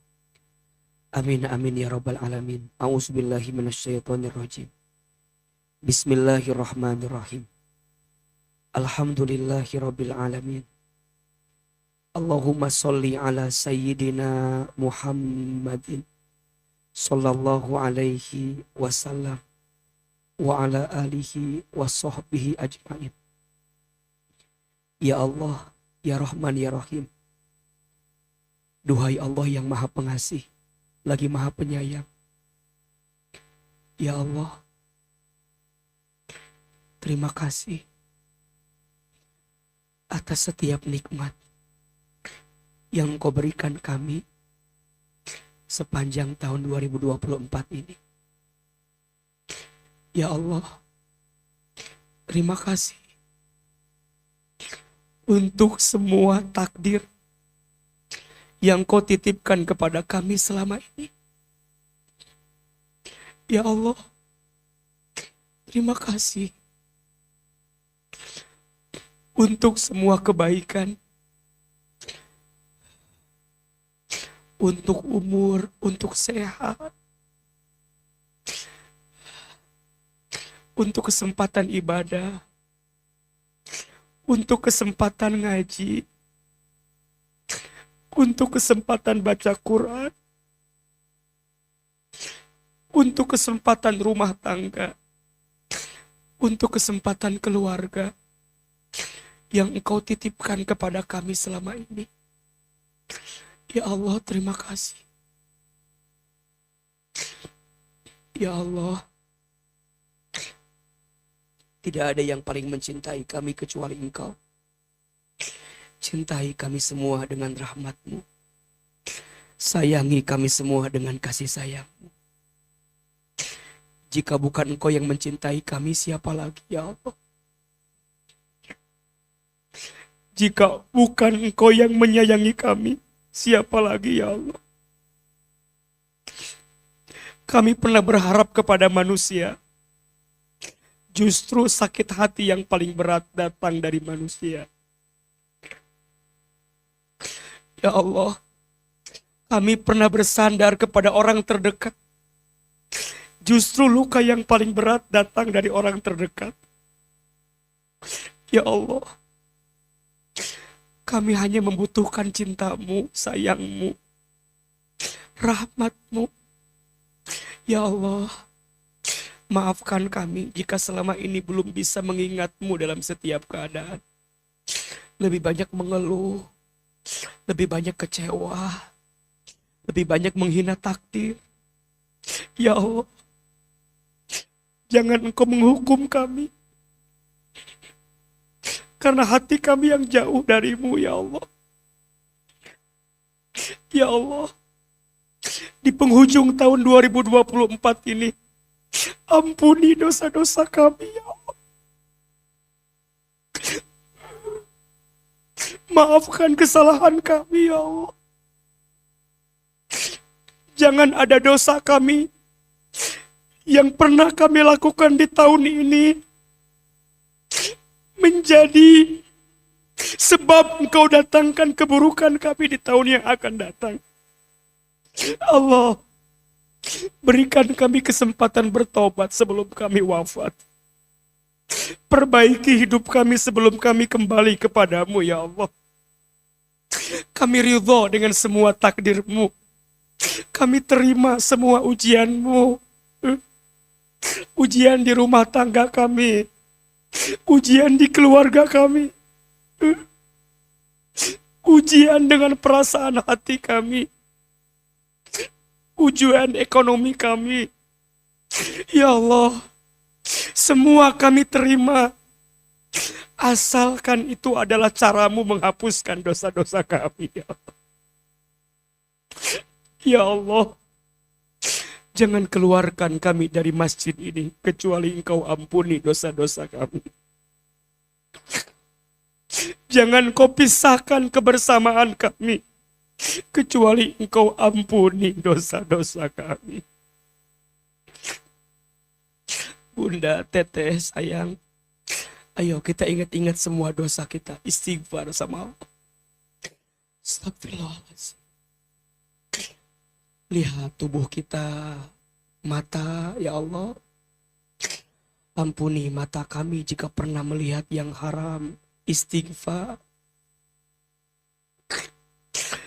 Amin amin ya rabbal alamin. A'udzubillahi minasyaitonirrajim. Bismillahirrahmanirrahim. Alhamdulillahi rabbil alamin. Allahumma sholli ala sayyidina Muhammadin sallallahu alaihi wasallam wa ala alihi wa sahbihi ajma'in. Ya Allah, ya Rahman, ya Rahim. Duhai Allah yang maha pengasih, lagi maha penyayang. Ya Allah, terima kasih atas setiap nikmat yang Engkau berikan kami sepanjang tahun 2024 ini. Ya Allah, terima kasih untuk semua takdir yang Kau titipkan kepada kami selama ini. Ya Allah, terima kasih untuk semua kebaikan, untuk umur, untuk sehat, untuk kesempatan ibadah, untuk kesempatan ngaji, untuk kesempatan baca Quran, untuk kesempatan rumah tangga, untuk kesempatan keluarga yang Engkau titipkan kepada kami selama ini. Ya Allah, terima kasih. Ya Allah, tidak ada yang paling mencintai kami kecuali Engkau. Cintai kami semua dengan rahmat-Mu. Sayangi kami semua dengan kasih sayang-Mu. Jika bukan Engkau yang mencintai kami, siapa lagi ya Allah? Jika bukan Engkau yang menyayangi kami, siapa lagi ya Allah? Kami pernah berharap kepada manusia. Justru sakit hati yang paling berat datang dari manusia. Ya Allah, kami pernah bersandar kepada orang terdekat. Justru luka yang paling berat datang dari orang terdekat. Ya Allah, kami hanya membutuhkan cinta-Mu, sayang-Mu, rahmat-Mu. Ya Allah, maafkan kami jika selama ini belum bisa mengingat-Mu dalam setiap keadaan. Lebih banyak mengeluh, lebih banyak kecewa, lebih banyak menghina takdir. Ya Allah, jangan Engkau menghukum kami. Karena hati kami yang jauh dari-Mu, ya Allah. Ya Allah, di penghujung tahun 2024 ini, ampuni dosa-dosa kami, ya Allah. Maafkan kesalahan kami, ya Allah. Jangan ada dosa kami yang pernah kami lakukan di tahun ini menjadi sebab Engkau datangkan keburukan kami di tahun yang akan datang. Allah, berikan kami kesempatan bertobat sebelum kami wafat. Perbaiki hidup kami sebelum kami kembali kepadamu, ya Allah. Kami ridho dengan semua takdir-Mu. Kami terima semua ujian-Mu. Ujian di rumah tangga kami, ujian di keluarga kami, ujian dengan perasaan hati kami, ujian ekonomi kami. Ya Allah, semua kami terima, asalkan itu adalah cara-Mu menghapuskan dosa-dosa kami. Ya Allah, jangan keluarkan kami dari masjid ini kecuali Engkau ampuni dosa-dosa kami. Jangan Kau pisahkan kebersamaan kami kecuali Engkau ampuni dosa-dosa kami. Bunda, Teteh, sayang, ayo kita ingat-ingat semua dosa kita, istighfar sama Allah. Astagfirullahaladzim. Lihat tubuh kita, mata, ya Allah. Ampuni mata kami jika pernah melihat yang haram, istighfar.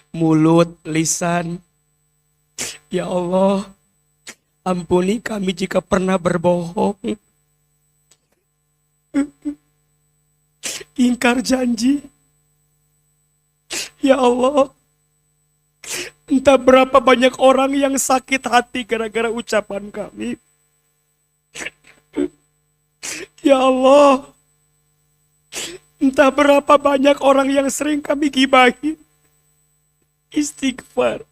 Mulut, lisan, ya Allah. Ampuni kami jika pernah berbohong, ingkar janji. Ya Allah, entah berapa banyak orang yang sakit hati gara-gara ucapan kami. Ya Allah, entah berapa banyak orang yang sering kami gibahi. Istighfar.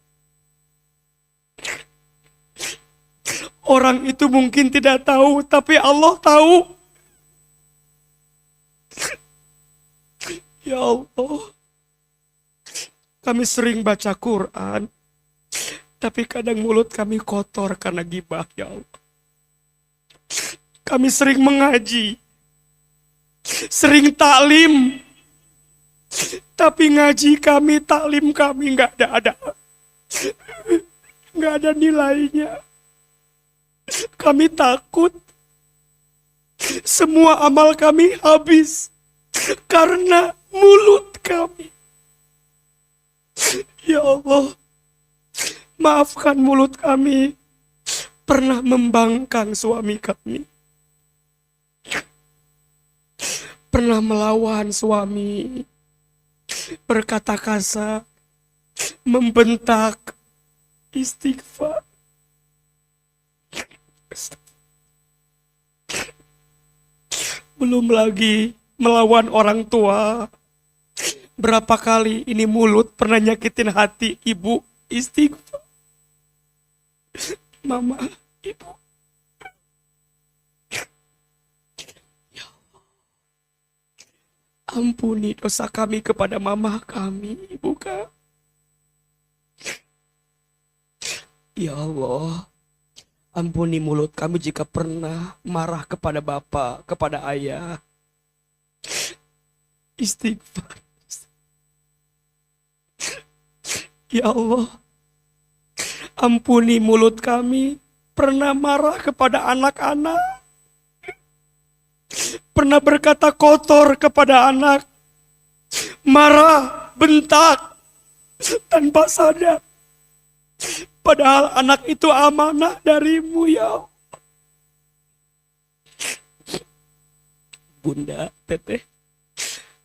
Orang itu mungkin tidak tahu, tapi Allah tahu. Ya Allah, kami sering baca Quran, tapi kadang mulut kami kotor karena gibah, ya Allah. Kami sering mengaji, sering taklim, tapi ngaji kami, taklim kami nggak ada nilainya. Kami takut semua amal kami habis karena mulut kami. Ya Allah, maafkan mulut kami pernah membangkang suami kami, pernah melawan suami, berkata kasar, membentak. Istighfar. Belum lagi melawan orang tua. Berapa kali ini mulut pernah nyakitin hati ibu. Istighfar. Mama, ibu. Ya Allah. Ampuni dosa kami kepada mama kami, ibu kami. Ya Allah, ampuni mulut kami jika pernah marah kepada bapak, kepada ayah. Istighfar. Ya Allah, ampuni mulut kami pernah marah kepada anak-anak. Pernah berkata kotor kepada anak. Marah, bentak, tanpa sadar. Padahal anak itu amanah darimu ya Allah. Bunda, Teteh,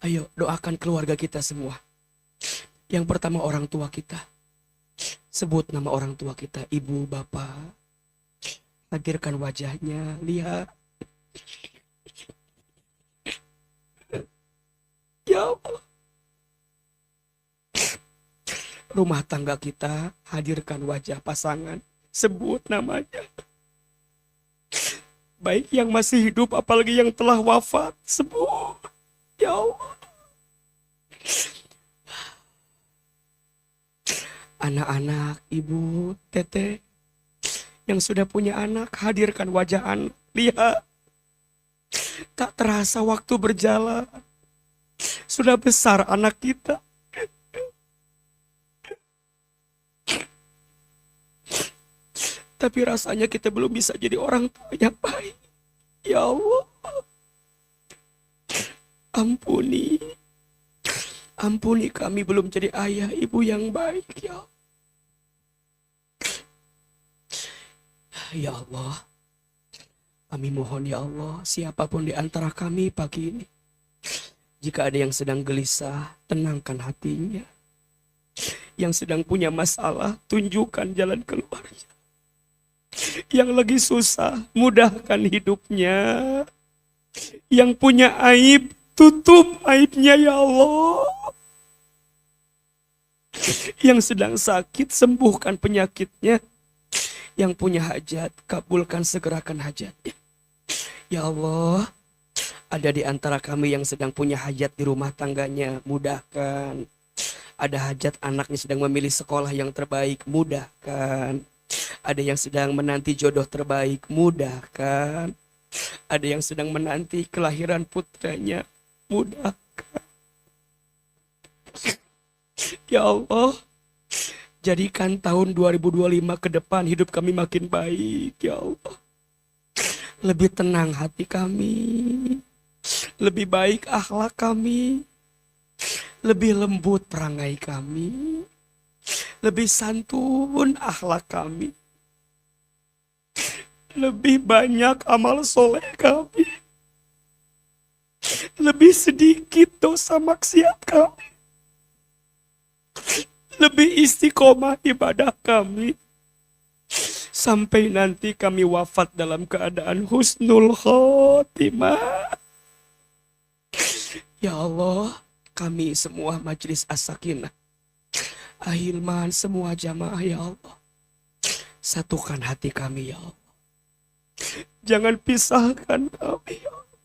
ayo doakan keluarga kita semua. Yang pertama orang tua kita. Sebut nama orang tua kita, ibu, bapak. Hadirkan wajahnya, lihat. Ya Allah. Rumah tangga kita, hadirkan wajah pasangan. Sebut namanya. Baik yang masih hidup, apalagi yang telah wafat. Sebut. Ya Allah. Anak-anak, ibu, teteh, yang sudah punya anak, hadirkan wajah anak. Lihat. Tak terasa waktu berjalan. Sudah besar anak kita. Tapi rasanya kita belum bisa jadi orang tua yang baik. Ya Allah. Ampuni. Ampuni kami belum jadi ayah ibu yang baik ya. Ya Allah. Kami mohon ya Allah, siapapun di antara kami pagi ini, jika ada yang sedang gelisah, tenangkan hatinya. Yang sedang punya masalah, tunjukkan jalan keluarnya. Yang lagi susah, mudahkan hidupnya. Yang punya aib, tutup aibnya ya Allah. Yang sedang sakit, sembuhkan penyakitnya. Yang punya hajat, kabulkan segerakan hajatnya. Ya Allah, ada di antara kami yang sedang punya hajat di rumah tangganya, mudahkan. Ada hajat anaknya sedang memilih sekolah yang terbaik, mudahkan. Ada yang sedang menanti jodoh terbaik, mudahkan. Ada yang sedang menanti kelahiran putranya, mudahkan. Ya Allah, jadikan tahun 2025 ke depan hidup kami makin baik, ya Allah. Lebih tenang hati kami, lebih baik akhlak kami, lebih lembut perangai kami, lebih santun akhlak kami, lebih banyak amal soleh kami, lebih sedikit dosa maksiat kami, lebih istiqomah ibadah kami. Sampai nanti kami wafat dalam keadaan husnul khotimah. Ya Allah, kami semua Majelis As-Sakinah, Ahilman, semua jamaah ya Allah. Satukan hati kami ya Allah. Jangan pisahkan kami ya Allah.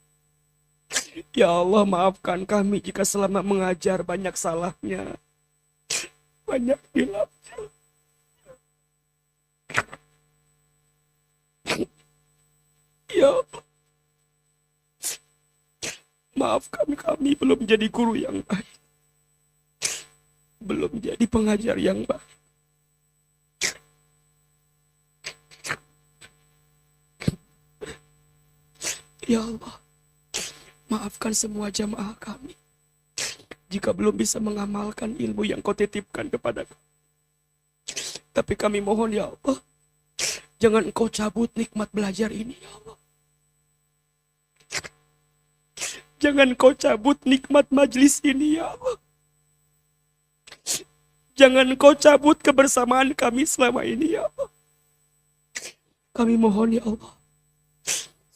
Ya Allah, maafkan kami jika selama mengajar banyak salahnya, banyak hilafnya. Ya Allah, maafkan kami belum jadi guru yang baik, belum jadi pengajar yang baik. Ya Allah, maafkan semua jamaah kami jika belum bisa mengamalkan ilmu yang Kau titipkan kepada kami. Tapi kami mohon ya Allah, jangan Engkau cabut nikmat belajar ini ya Allah. Jangan Kau cabut nikmat majlis ini ya Allah. Jangan Kau cabut kebersamaan kami selama ini ya Allah. Kami mohon ya Allah,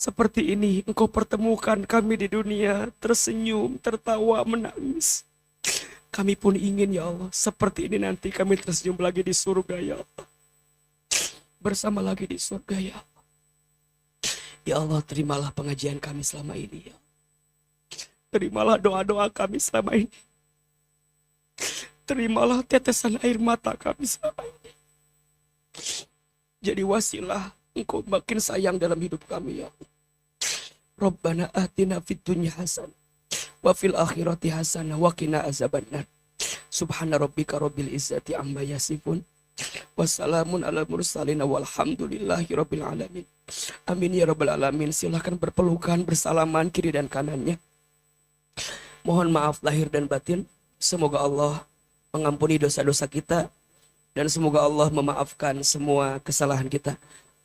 seperti ini Engkau pertemukan kami di dunia, tersenyum, tertawa, menangis. Kami pun ingin ya Allah, seperti ini nanti kami tersenyum lagi di surga ya Allah. Bersama lagi di surga ya Allah. Ya Allah, terimalah pengajian kami selama ini ya Allah. Terimalah doa-doa kami selama ini. Terimalah tetesan air mata kami selama ini. Jadi wasilah Engkau makin sayang dalam hidup kami ya Allah. Rabbana atina fid dunya hasanah wa fil akhirati hasanah wa qina azabannar. Subhana rabbika rabbil izzati amma yasifun. Wassalamun ala mursalin walhamdulillahi rabbil alamin. Amin ya rabbal alamin. Silahkan berpelukan, bersalaman kiri dan kanannya. Mohon maaf lahir dan batin. Semoga Allah mengampuni dosa-dosa kita. Dan semoga Allah memaafkan semua kesalahan kita.